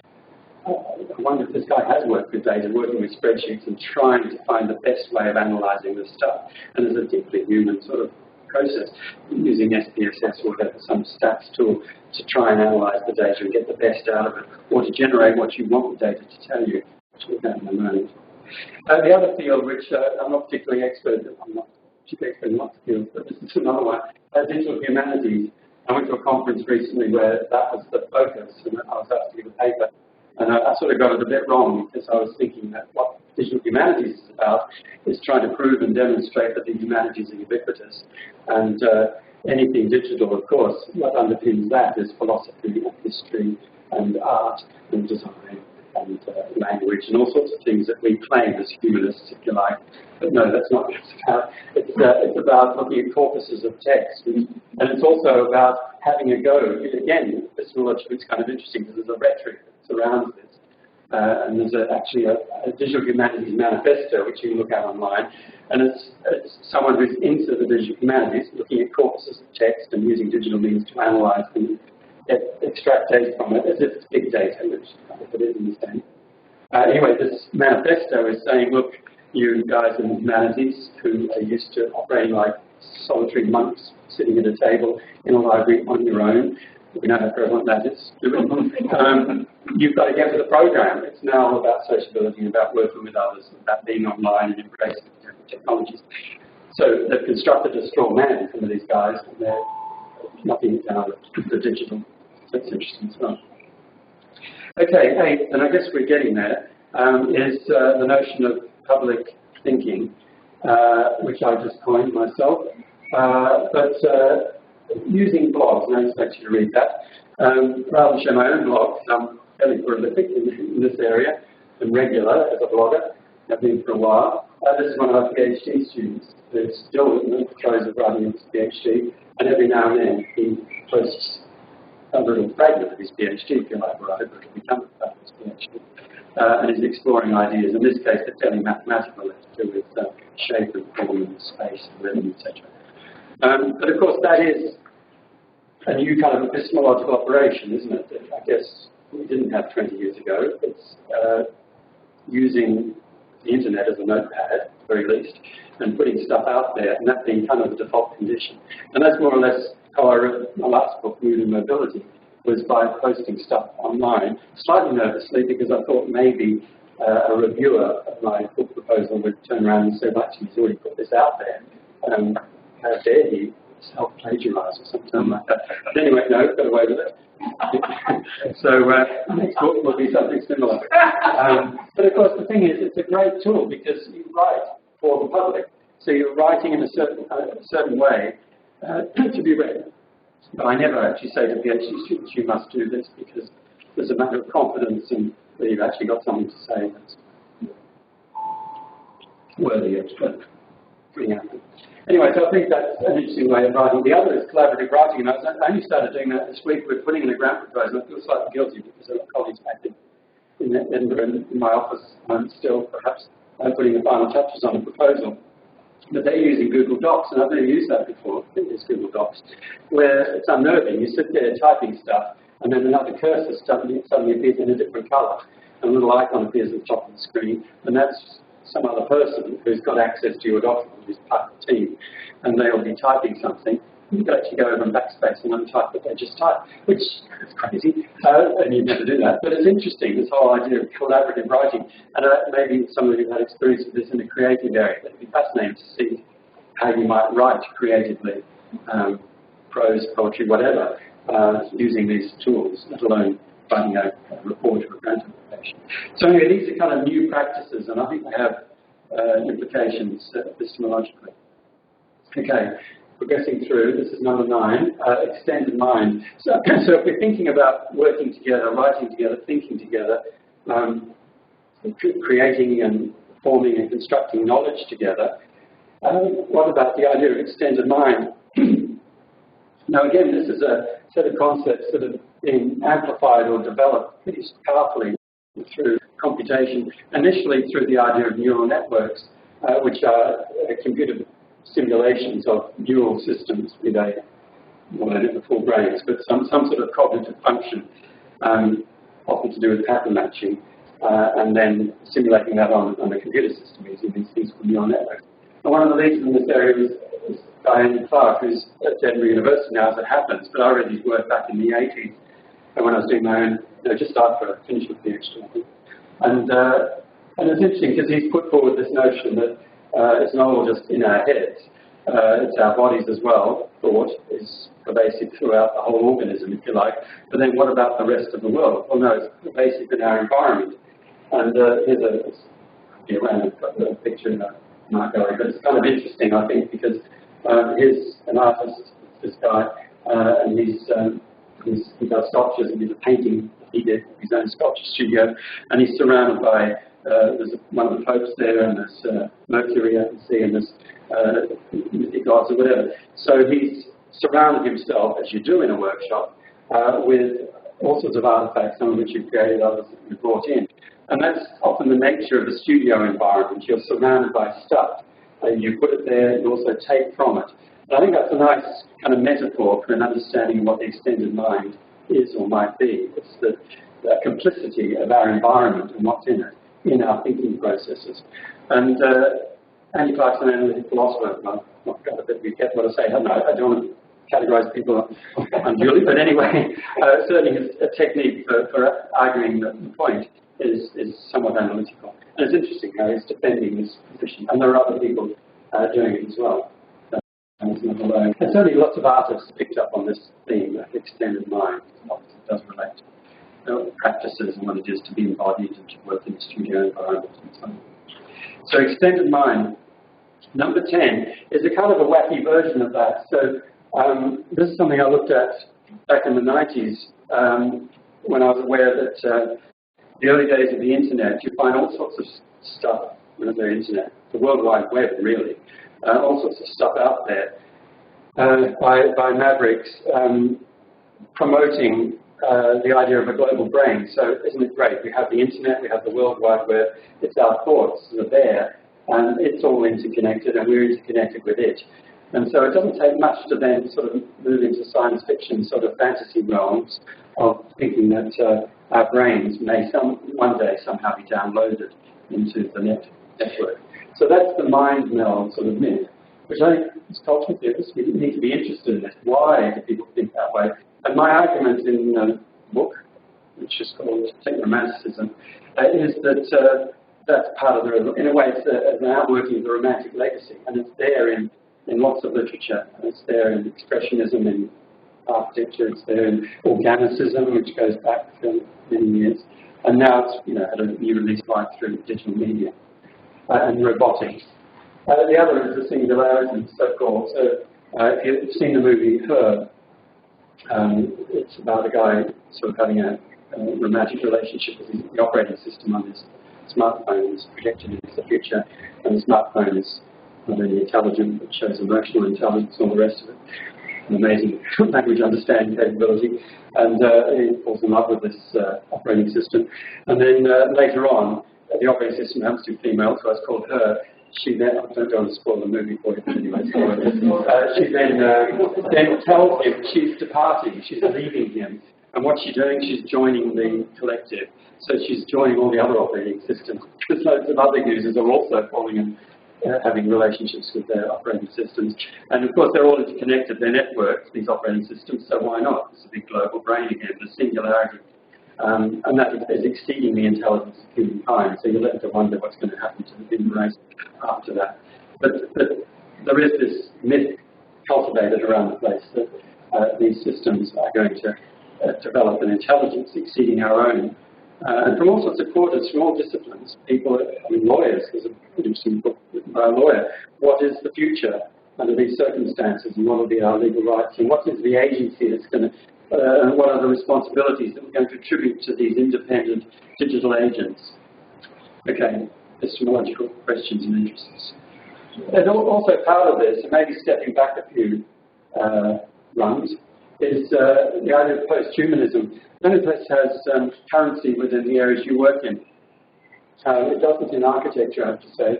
I wonder if this guy has worked with data, working with spreadsheets and trying to find the best way of analysing this stuff. And there's a deeply human sort of process, using SPSS or whatever, some stats tool to try and analyse the data and get the best out of it, or to generate what you want the data to tell you, which we'll get in a moment. The other field, which I'm not particularly expert in, I'm not particularly expert in lots of fields, but this is another one, digital humanities. I went to a conference recently where that was the focus, and I was asked to give a paper. And I sort of got it a bit wrong because I was thinking that what digital humanities is about is trying to prove and demonstrate that the humanities are ubiquitous. And anything digital, of course, what underpins that is philosophy and history and art and design and language and all sorts of things that we claim as humanists, if you like. But no, that's not what it's about. It's about looking at corpuses of text. And it's also about having a go. Again, epistemologically, it's kind of interesting because there's a rhetoric that surrounds this. And there's actually a digital humanities manifesto, which you can look at online. And it's someone who's into the digital humanities, looking at corpuses of text and using digital means to analyse and extract data from it, as if it's big data, which it is in this day. Anyway, this manifesto is saying, look, you guys in humanities who are used to operating like solitary monks, sitting at a table in a library on your own, we know how prevalent that is. You've got to get to the program. It's now about sociability, about working with others, about being online and embracing different technologies. So they've constructed a straw man, some of these guys, and they're knocking it down with the digital. So it's interesting as well. Okay, and I guess we're getting there, is the notion of public thinking, which I just coined myself. But using blogs, and I expect you to read that, rather than show my own blog, I'm fairly prolific in this area and regular as a blogger. I've been for a while. This is one of our PhD students who's still in the throes of writing his PhD, and every now and then he posts a little fragment of his PhD, if you like, or I hope it'll become part of his PhD. And he's exploring ideas. In this case, they're fairly mathematical, to do with shape and form and space and rhythm, etc. But of course, that is a new kind of epistemological operation, isn't it? That I guess we didn't have 20 years ago. It's using the internet as a notepad, at the very least, and putting stuff out there, and that being kind of the default condition. And that's more or less how I wrote my last book, Mood and Mobility, was by posting stuff online, slightly nervously, because I thought maybe a reviewer of my book proposal would turn around and say, well, actually, he's already put this out there. How dare he self-plagiarise or something like that. But anyway, no, got away with it. So next book will be something similar. But of course, the thing is, it's a great tool because you write for the public. So you're writing in a certain way to be read. But I never actually say to PhD students, you must do this, because there's a matter of confidence in that you've actually got something to say that's worthy of bringing out. Anyway, so I think that's an interesting way of writing. The other is collaborative writing, and I only started doing that this week. We're putting in a grant proposal. I feel slightly guilty because I've got colleagues back in Edinburgh in my office. I'm still perhaps putting the final touches on the proposal. But they're using Google Docs, and I've never used that before. I think it's Google Docs, where it's unnerving. You sit there typing stuff, and then another cursor suddenly appears in a different colour. And a little icon appears at the top of the screen, and that's some other person who's got access to your document, who's part of the team, and they'll be typing something, you could actually go over and backspace and untype what they just typed, which is crazy, and you'd never do that. But it's interesting, this whole idea of collaborative writing. And maybe some of you have had experience with this in a creative area. It'd be fascinating to see how you might write creatively, prose, poetry, whatever, using these tools, let alone writing a report or a grant application. So anyway, these are kind of new practices, and I think they have implications epistemologically. Okay, progressing through, this is number 9, extended mind. So if we're thinking about working together, writing together, thinking together, creating and forming and constructing knowledge together, what about the idea of extended mind? Now again, this is a set of concepts that have been amplified or developed pretty powerfully through computation, initially through the idea of neural networks, which are computer simulations of neural systems with a, well, they're never full brains, but some sort of cognitive function, often to do with pattern matching, and then simulating that on a computer system using these things called neural networks. And one of the leaders in this area is Diane Clark, who's at Edinburgh University now, as it happens, but I read his work back in the 80s, and when I was doing my own, just after I finished with PhD, I think. And it's interesting because he's put forward this notion that it's not all just in our heads, it's our bodies as well. Thought is pervasive throughout the whole organism, if you like. But then what about the rest of the world? Well, no, it's pervasive in our environment. And here's a picture in my gallery, but it's kind of interesting, I think, because here's an artist, this guy, and he does sculptures, and he's a painting he did, his own sculpture studio, and he's surrounded by, there's one of the popes there, and there's Mercury, I can see, and there's mythic gods or whatever. So he's surrounded himself, as you do in a workshop, with all sorts of artifacts, some of which you've created, others that you've brought in. And that's often the nature of a studio environment. You're surrounded by stuff. You put it there, you also take from it. And I think that's a nice kind of metaphor for an understanding of what the extended mind is or might be. It's the complicity of our environment and what's in it, in our thinking processes. And Andy Clark's an analytic philosopher. I've got a bit of what I say. I don't want to categorize people unduly, but anyway, certainly a technique for arguing the point is somewhat analytical. And it's interesting how he's defending this position. And there are other people doing it as well. And certainly lots of artists picked up on this theme of extended mind. Obviously it does relate to practices and what it is to be embodied and to work in a studio environment and so on. So extended mind. Number 10 is a kind of a wacky version of that. So this is something I looked at back in the 90s when I was aware that the early days of the internet, you find all sorts of stuff on the internet, the World Wide Web really, all sorts of stuff out there by mavericks promoting the idea of a global brain. So isn't it great? We have the internet, we have the World Wide Web, it's our thoughts that are there, and it's all interconnected, and we're interconnected with it. And so it doesn't take much to then sort of move into science fiction sort of fantasy realms of thinking that our brains may one day somehow be downloaded into the network. So that's the mind meld sort of myth, which I think as cultural theorists we need to be interested in this. Why do people think that way? And my argument in the book, which is called Techno-Romanticism, is that that's part of the, in a way, it's an outworking of the Romantic legacy, and it's there in lots of literature, and it's there in Expressionism, in architecture, it's there in Organicism, which goes back for many years, and now it's had a new release right through digital media and robotics. The other is the singularity, so-called. So if you've seen the movie Her, it's about a guy sort of having a romantic relationship with the operating system on his smartphone is projected into the future, and the smartphone is not only intelligent, but shows emotional intelligence, all the rest of it. An amazing language understanding capability, and he falls in love with this operating system. And then later on, the operating system happens to be female, so it's called Her. She then, I don't want to spoil the movie for you, but anyway, she then tells him she's departing, she's leaving him. And what's she doing? She's joining the collective. So she's joining all the other operating systems, because loads of other users are also falling in having relationships with their operating systems. And of course, they're all interconnected. They're networks, these operating systems, so why not? It's a big global brain again, the singularity. And that is exceeding the intelligence of humankind. So you're left to wonder what's going to happen to the human race after that. But there is this myth cultivated around the place that these systems are going to develop an intelligence exceeding our own. And from all sorts of quarters, from all disciplines, people, lawyers, there's an interesting book written by a lawyer, what is the future under these circumstances, and what will be our legal rights, and what is the agency that's going to, and what are the responsibilities that we're going to attribute to these independent digital agents? Okay, epistemological questions and interests. And also part of this, and maybe stepping back a few rungs, is the idea of posthumanism. None of this has currency within the areas you work in. It doesn't in architecture, I have to say.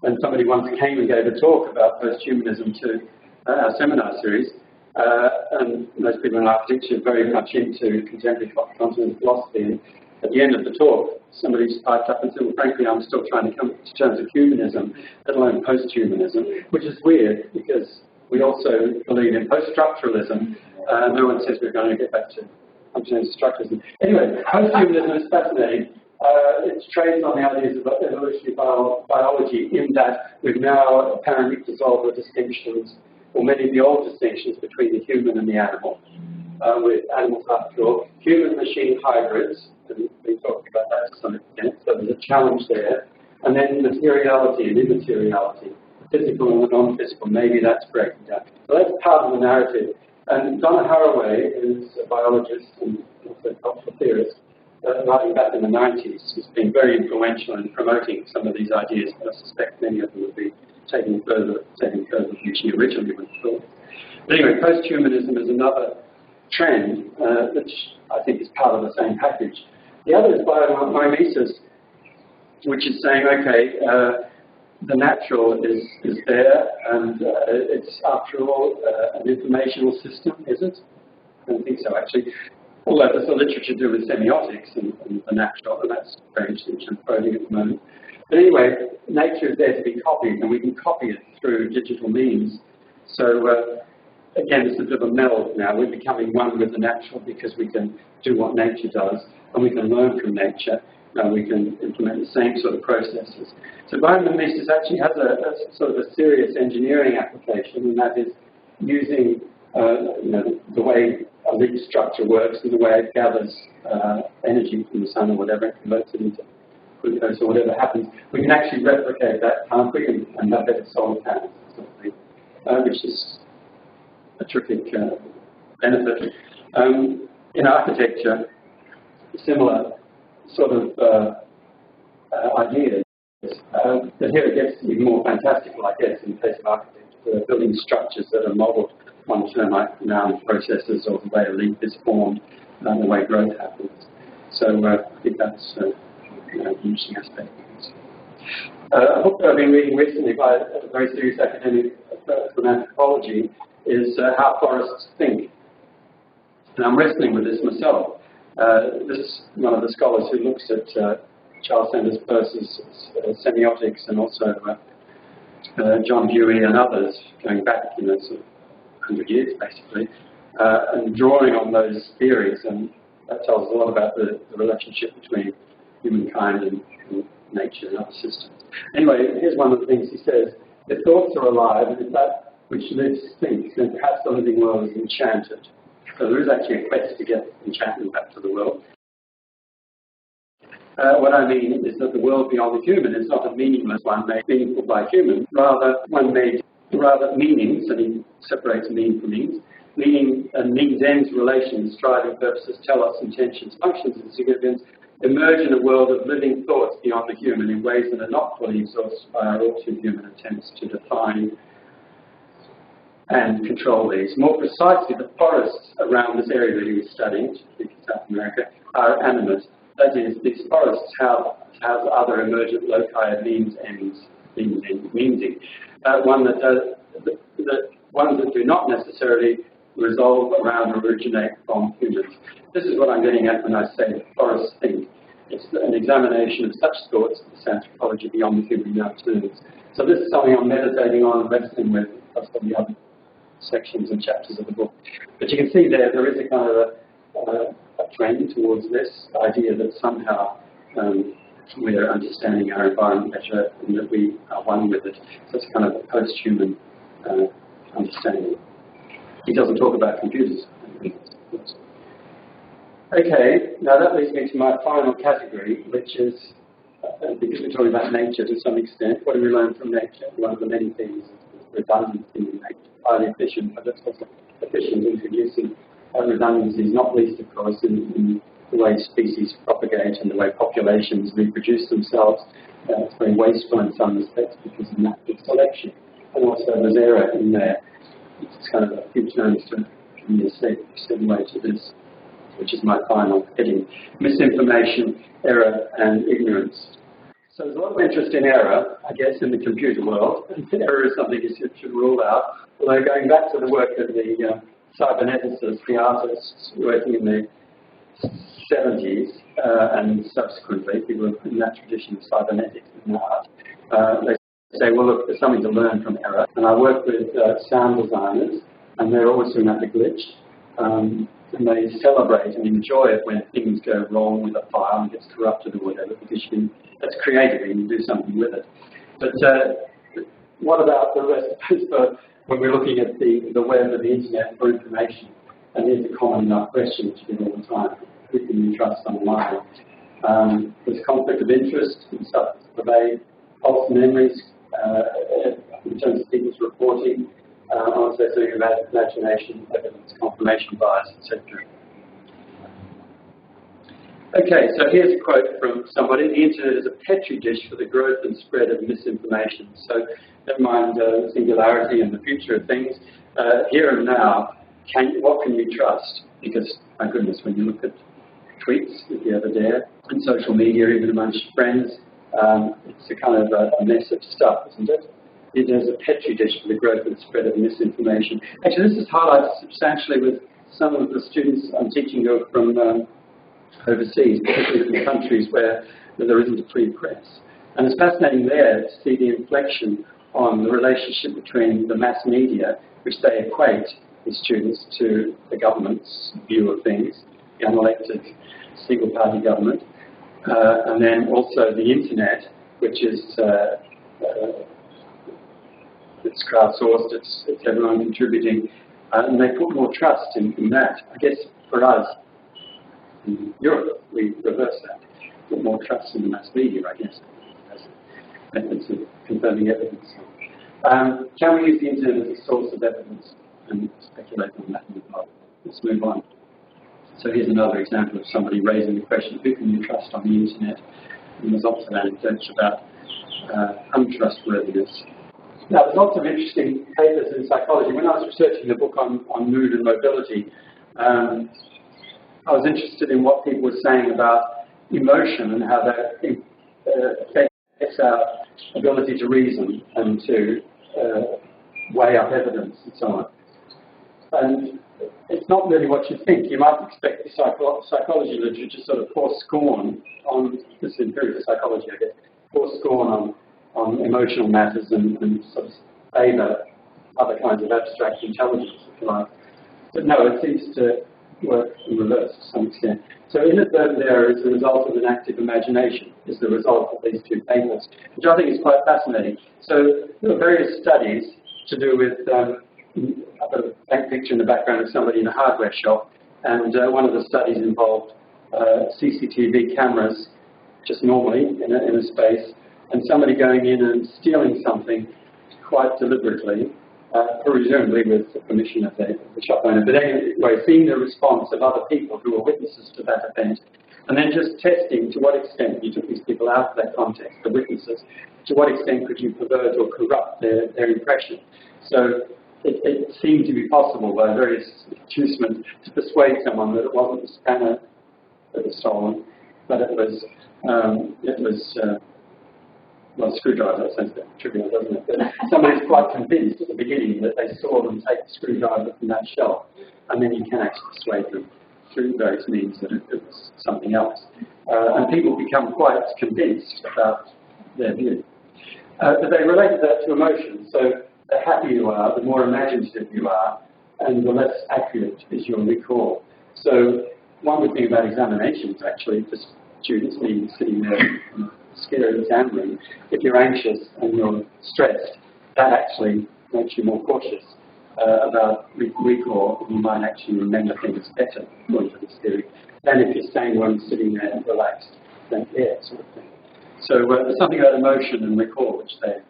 And somebody once came and gave a talk about posthumanism to our seminar series. And most people in architecture are very much into contemporary continental philosophy. And at the end of the talk, somebody piped up and said, well, frankly, I'm still trying to come to terms of humanism, let alone posthumanism, which is weird because we also believe in post-structuralism. No one says we're going to get back to functional structuralism. Anyway, posthumanism is fascinating. It trades on the ideas of evolutionary biology in that we've now apparently dissolved the distinctions, or many of the old distinctions between the human and the animal. With animals, after all, human-machine hybrids, and we talked about that to some extent, so there's a challenge there. And then materiality and immateriality, physical and the non-physical, maybe that's breaking down. So that's part of the narrative. And Donna Haraway is a biologist and also a cultural theorist, writing back in the 90s, has been very influential in promoting some of these ideas, but I suspect many of them would be taking further than she originally was thought. But anyway, posthumanism is another trend, which I think is part of the same package. The other is biomimesis, which is saying, okay, the natural is there, and it's, after all, an informational system, is it? I don't think so, actually. Although there's a literature to do with semiotics and the natural, and that's very interesting, which I'm quoting at the moment. But anyway, nature is there to be copied, and we can copy it through digital means. So, again, it's a bit of a meld now. We're becoming one with the natural because we can do what nature does, and we can learn from nature. We can implement the same sort of processes. So biomimesis actually has a sort of a serious engineering application, and that is using the way a leaf structure works and the way it gathers energy from the sun or whatever, it converts it into glucose or whatever happens. We can actually replicate that, can't we? And have better solar panels, sort of thing, which is a terrific benefit. In architecture, similar sort of ideas. But here it gets even more fantastical, I guess, in the case of architecture. We're building structures that are modeled on termite renowned processes or the way a leaf is formed and the way growth happens. So I think that's an interesting aspect of this. A book that I've been reading recently by a very serious academic from anthropology is How Forests Think. And I'm wrestling with this myself. This is one of the scholars who looks at Charles Sanders Peirce's semiotics and also John Dewey and others, going back sort of 100 years basically, and drawing on those theories, and that tells us a lot about the relationship between humankind and nature and other systems. Anyway, here's one of the things he says: if thoughts are alive, and if that which lives thinks, then perhaps the living world is enchanted. So there is actually a quest to get enchantment back to the world. What I mean is that the world beyond the human is not a meaningless one made meaningful by humans, rather one made meanings, and he separates mean from means. Meaning and means-ends relations, striving purposes, telos, intentions, functions, and significance emerge in a world of living thoughts beyond the human in ways that are not fully exhausted by our all-too-human attempts to define and control these. More precisely, the forests around this area that he was studying, I think in South America, are animate. That is, these forests have other emergent loci of means-ends, meansing. Ones that do not necessarily resolve around or originate from humans. This is what I'm getting at when I say forests think. it's an examination of such thoughts as anthropology beyond the human now turns. So this is something I'm meditating on and wrestling with, plus all the other sections and chapters of the book. But you can see there is a kind of a trend towards this idea that somehow we're understanding our environment better and that we are one with it. So it's kind of a post-human understanding. He doesn't talk about computers. Okay, now that leads me to my final category, which is, because we're talking about nature to some extent, what do we learn from nature? One of the many things is redundancy in nature. Highly efficient, but it's also efficient in introducing redundancies, not least, of course, in the way species propagate and the way populations reproduce themselves. It's very wasteful in some respects because of natural selection. And also there's error in there. It's kind of a few terms to give me a segue to this, which is my final heading. Misinformation, error, and ignorance. So there's a lot of interest in error, I guess, in the computer world. Error is something you should rule out. Although going back to the work of the cyberneticists, the artists working in the 70s and subsequently, people in that tradition of cybernetics and art, they say, well, look, there's something to learn from error. And I work with sound designers, and they're always doing that the glitch. And they celebrate and enjoy it when things go wrong with a file and gets corrupted or whatever, because that's creative and you can do something with it. But what about the rest of us when we're looking at the web and the internet for information? And here's a common enough question that you get all the time. Who can you trust online? There's conflict of interest and stuff to pervade, false memories in terms of people's reporting, also something about imagination, evidence, confirmation bias, etc. Okay, so here's a quote from somebody. The internet is a petri dish for the growth and spread of misinformation. So never mind singularity and the future of things. Here and now, what can you trust? Because, my goodness, when you look at tweets, if you ever dare, and social media, even amongst friends, it's a kind of a mess of stuff, isn't it? It is a petri dish for the growth and spread of misinformation. Actually, this is highlighted substantially with some of the students I'm teaching who are from overseas, particularly in countries where there isn't a free press. And it's fascinating there to see the inflection on the relationship between the mass media, which they equate the students to the government's view of things, the unelected single-party government, and then also the internet, which is it's crowdsourced, it's everyone contributing, and they put more trust in that. I guess for us in Europe, we reverse that, put more trust in the mass media, I guess, as methods of confirming evidence. Can we use the internet as a source of evidence and speculate on that in the past? Let's move on. So here's another example of somebody raising the question, who can you trust on the internet? And there's lots of anecdotes about untrustworthiness. Now, there's lots of interesting papers in psychology. When I was researching the book on mood and mobility, I was interested in what people were saying about emotion and how that affects our ability to reason and to weigh up evidence and so on. And it's not really what you think. You might expect the psychology literature to sort of pour scorn on, this is empirical psychology, I guess, pour scorn on emotional matters and sort of favour other kinds of abstract intelligence, if you like. But no, it seems to work in reverse to some extent. So inadvertent error is the result of an active imagination, is the result of these two papers, which I think is quite fascinating. So there are various studies to do with, I've got a bank picture in the background of somebody in a hardware shop, and one of the studies involved CCTV cameras, just normally in a space, and somebody going in and stealing something quite deliberately, presumably with the permission of the shop owner. But anyway, seeing the response of other people who were witnesses to that event, and then just testing to what extent, you took these people out of that context, the witnesses, to what extent could you pervert or corrupt their impression. So it seemed to be possible by various inducements to persuade someone that it wasn't the spanner that was stolen, but it was well, screwdriver, that sounds a bit trivial, doesn't it? But somebody's quite convinced at the beginning that they saw them take the screwdriver from that shelf, and then you can actually persuade them through various means that it was something else. and people become quite convinced about their view. But they relate that to emotion. So the happier you are, the more imaginative you are, and the less accurate is your recall. So one good thing about examinations, actually, for students, me sitting there in a scary exam room, if you're anxious and you're stressed, that actually makes you more cautious about recall, and you might actually remember things better, according to this theory, than if you're staying one sitting there relaxed, don't care, sort of thing. So there's something about emotion and recall which they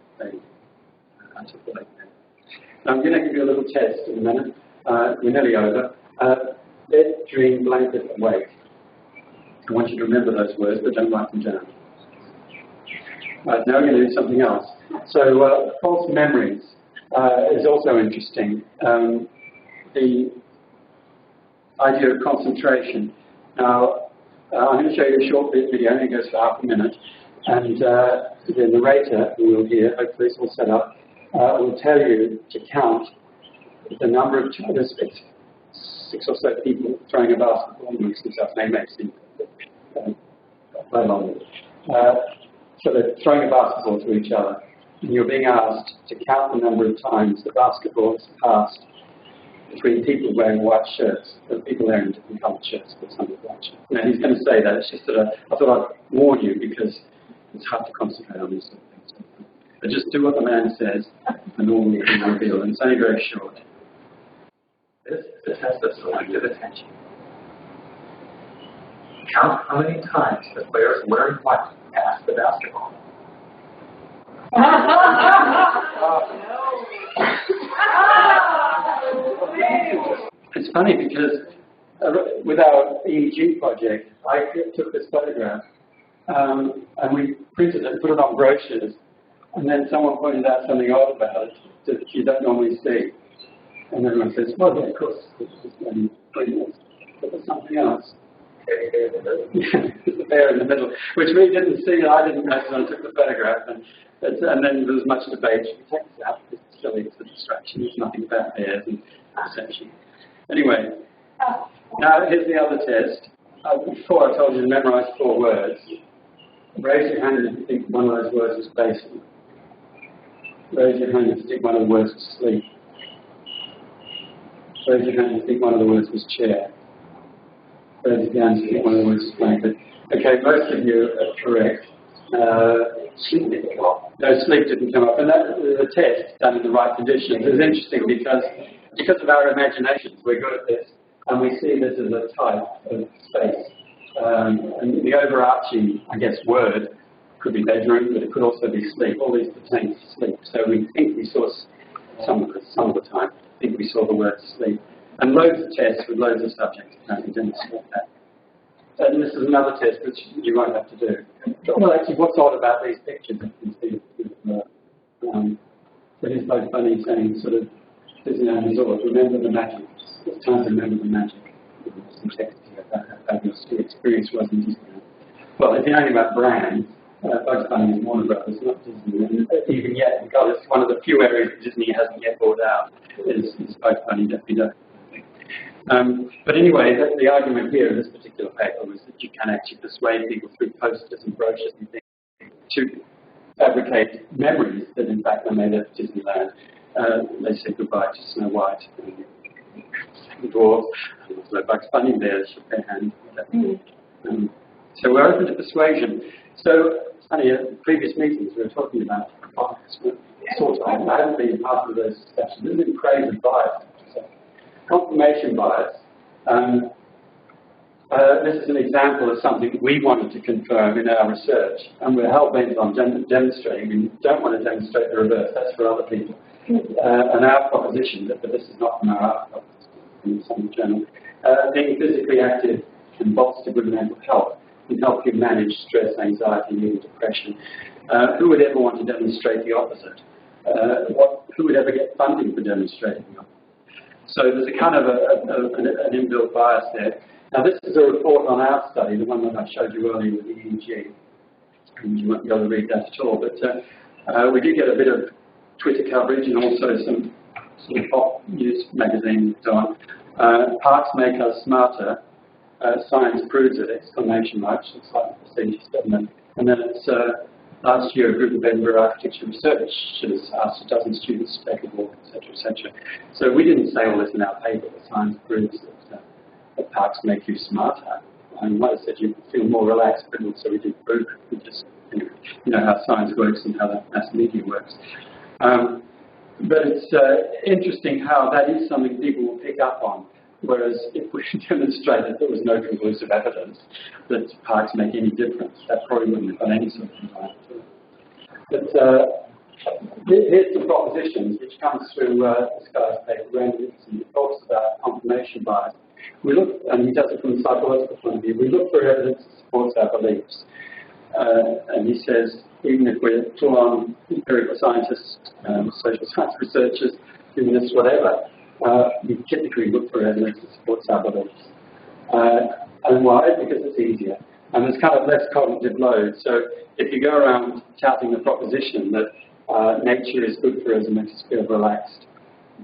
articulate there. Now, I'm going to give you a little test in a minute. We're nearly over. Bed, dream, blanket, and wake. I want you to remember those words, but don't write them down. Right, now we're going to do something else. So false memories is also interesting. The idea of concentration. Now, I'm going to show you a short video, it goes for half a minute, and the narrator, who we'll hear, hopefully it's all set up, will tell you to count the number of times, 6 or so people throwing a basketball amongst themselves. They may seem quite long. So they're throwing a basketball to each other, and you're being asked to count the number of times the basketball has passed between people wearing white shirts, people wearing different coloured shirts, but some with white shirts. Now he's going to say that, it's just that I thought I'd warn you because it's hard to concentrate on these sort of things. But just do what the man says, and all will be revealed, and it's only very short. This is the test of selective attention. Count how many times the players wearing white pass the basketball. It's funny because with our EEG project, I took this photograph and we printed it and put it on brochures, and then someone pointed out something odd about it that you don't normally see. And everyone says, well, yeah, of course, it's just brilliant. But there's something else. There's a bear in the middle, which we didn't see. I didn't notice when I took the photograph. And then there was much debate. Should we take this out? It's silly. It's a distraction. It's nothing about bears and perception. Anyway, now here's the other test. Before I told you to memorize 4 words. Raise your hand if you think one of those words was basin. Raise your hand if you think one of the words was sleep. Raise your hand if you think one of the words was chair. Raise your hand if you think one of the words was blanket. Okay, most of you are correct. Sleep didn't come up. No, sleep didn't come up. And the test done in the right conditions is interesting because of our imaginations, we're good at this, and we see this as a type of space. And the overarching, I guess, word could be bedroom, but it could also be sleep. All these pertain to sleep. So we think we saw, some of the time, think we saw the word sleep. And loads of tests with loads of subjects apparently demonstrate that. And this is another test which you won't have to do. Well, actually, what's odd about these pictures, you can see, it is both funny saying sort of, Disneyland Resort, remember the magic. It's time to remember the magic. Some text here about how your experience was in Disneyland. Well, if you know anything about brands, Bugs Bunny is Warner Brothers, not Disney. And even yet, because it's one of the few areas that Disney hasn't yet bought out, is Bugs Bunny, Daffy Duck. But anyway, the argument here in this particular paper was that you can actually persuade people through posters and brochures and things to fabricate memories that in fact when they left Disneyland, they said goodbye to Snow White and the dwarves, and also Bugs Bunny there, shook their hand. So we're open to persuasion. So, funny, at previous meetings we were talking about bias. Sort of, I haven't been part of those discussions. This is crazy bias. So, confirmation bias. This is an example of something we wanted to confirm in our research, and we're hell-bent on demonstrating. We don't want to demonstrate the reverse. That's for other people. And our proposition, but this is not from our art proposition, from some journal, being physically active can bolster good mental health and help you manage stress, anxiety, and depression. Who would ever want to demonstrate the opposite? Who would ever get funding for demonstrating the opposite? So there's a kind of an inbuilt bias there. Now this is a report on our study, the one that I showed you earlier with the EEG, and you won't be able to read that at all, but we do get a bit of Twitter coverage and also some sort of pop news magazines and so on. Parks make us smarter. science proves it, exclamation marks, it's like prestigious, doesn't it? And then it's, last year a group of Edinburgh architecture researchers asked a dozen students to take a walk, etc., etc. So we didn't say all this in our paper, but science proves that parks make you smarter. And like I said, you feel more relaxed, but also we did prove it. We just, you know how science works and how that mass media works. But it's interesting how that is something people will pick up on. Whereas if we demonstrated there was no conclusive evidence that parks make any difference, that probably wouldn't have done any sort of design to it. But here's the propositions, which comes through this guy's paper, and it talks about confirmation bias. We look, and he does it from a psychological point of view, we look for evidence that supports our beliefs. And he says, even if we're full-on empirical scientists, social science researchers, humanists, whatever, we typically look for evidence that supports our beliefs. And why? Because it's easier. And there's kind of less cognitive load. So if you go around touting the proposition that nature is good for us and makes us feel relaxed,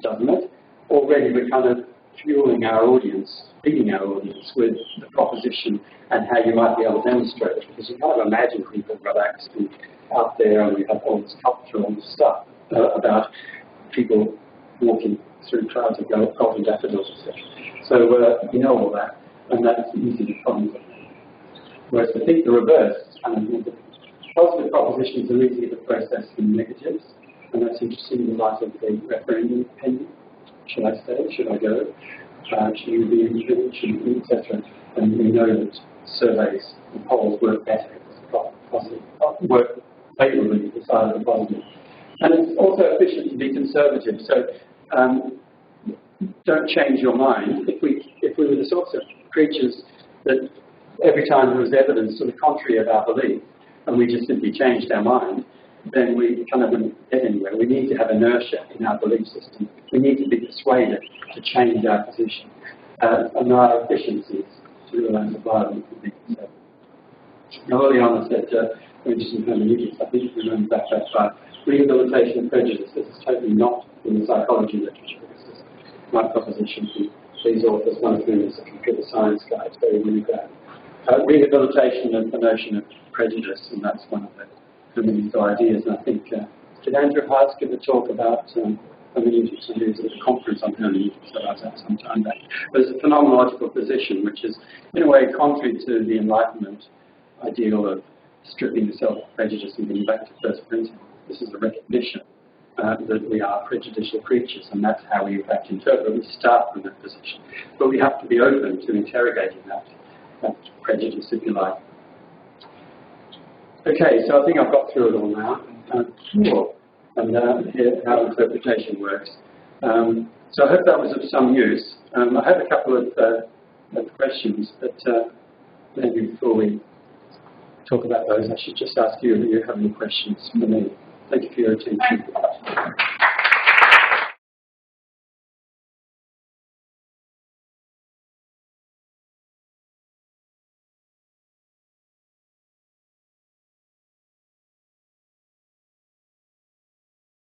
doesn't it? Already we're kind of fueling our audience, feeding our audience with the proposition and how you might be able to demonstrate it. Because you kind of imagine people relaxed and out there, and we have all this cultural stuff about people walking through clouds of golden daffodils, etc. So we know all that, and that's easy to problem. Whereas I think the reverse is kind of more difficult. Positive propositions are easier to process than negatives, and that's interesting in light of the referendum opinion. Should I stay? Should I go? Should you be independent? Should you, etc. And we know that surveys and polls work better if it's positive, work favourably the side of the positive. And it's also efficient to be conservative. So don't change your mind. If we were the sorts of creatures that every time there was evidence to the contrary of our belief, and we just simply changed our mind, then we kind of wouldn't get anywhere. We need to have inertia in our belief system. We need to be persuaded to change our position. And there are efficiencies to realize the violence of being conservative. Now, early on I said, we're just in hermeneutics, I think we remember back that far. Rehabilitation of prejudice. This is totally not in the psychology literature. This is my proposition from these authors, one of whom is a computer science guy. It's very really bad. Rehabilitation of the notion of prejudice, and that's one of the hermeneutical ideas. And I think, did Andrew Hart give a talk about hermeneutics? He was at a conference on hermeneutics that I was at some time back. There's a phenomenological position which is, in a way, contrary to the Enlightenment ideal of stripping yourself of prejudice and getting back to first principles. This is a recognition that we are prejudicial creatures, and that's how we in fact interpret. We start from that position. But we have to be open to interrogating that prejudice, if you like. Okay, so I think I've got through it all now. And here, how interpretation works. So I hope that was of some use. I have a couple of questions, but maybe before we talk about those, I should just ask you if you have any questions for me. Thank you for your attention.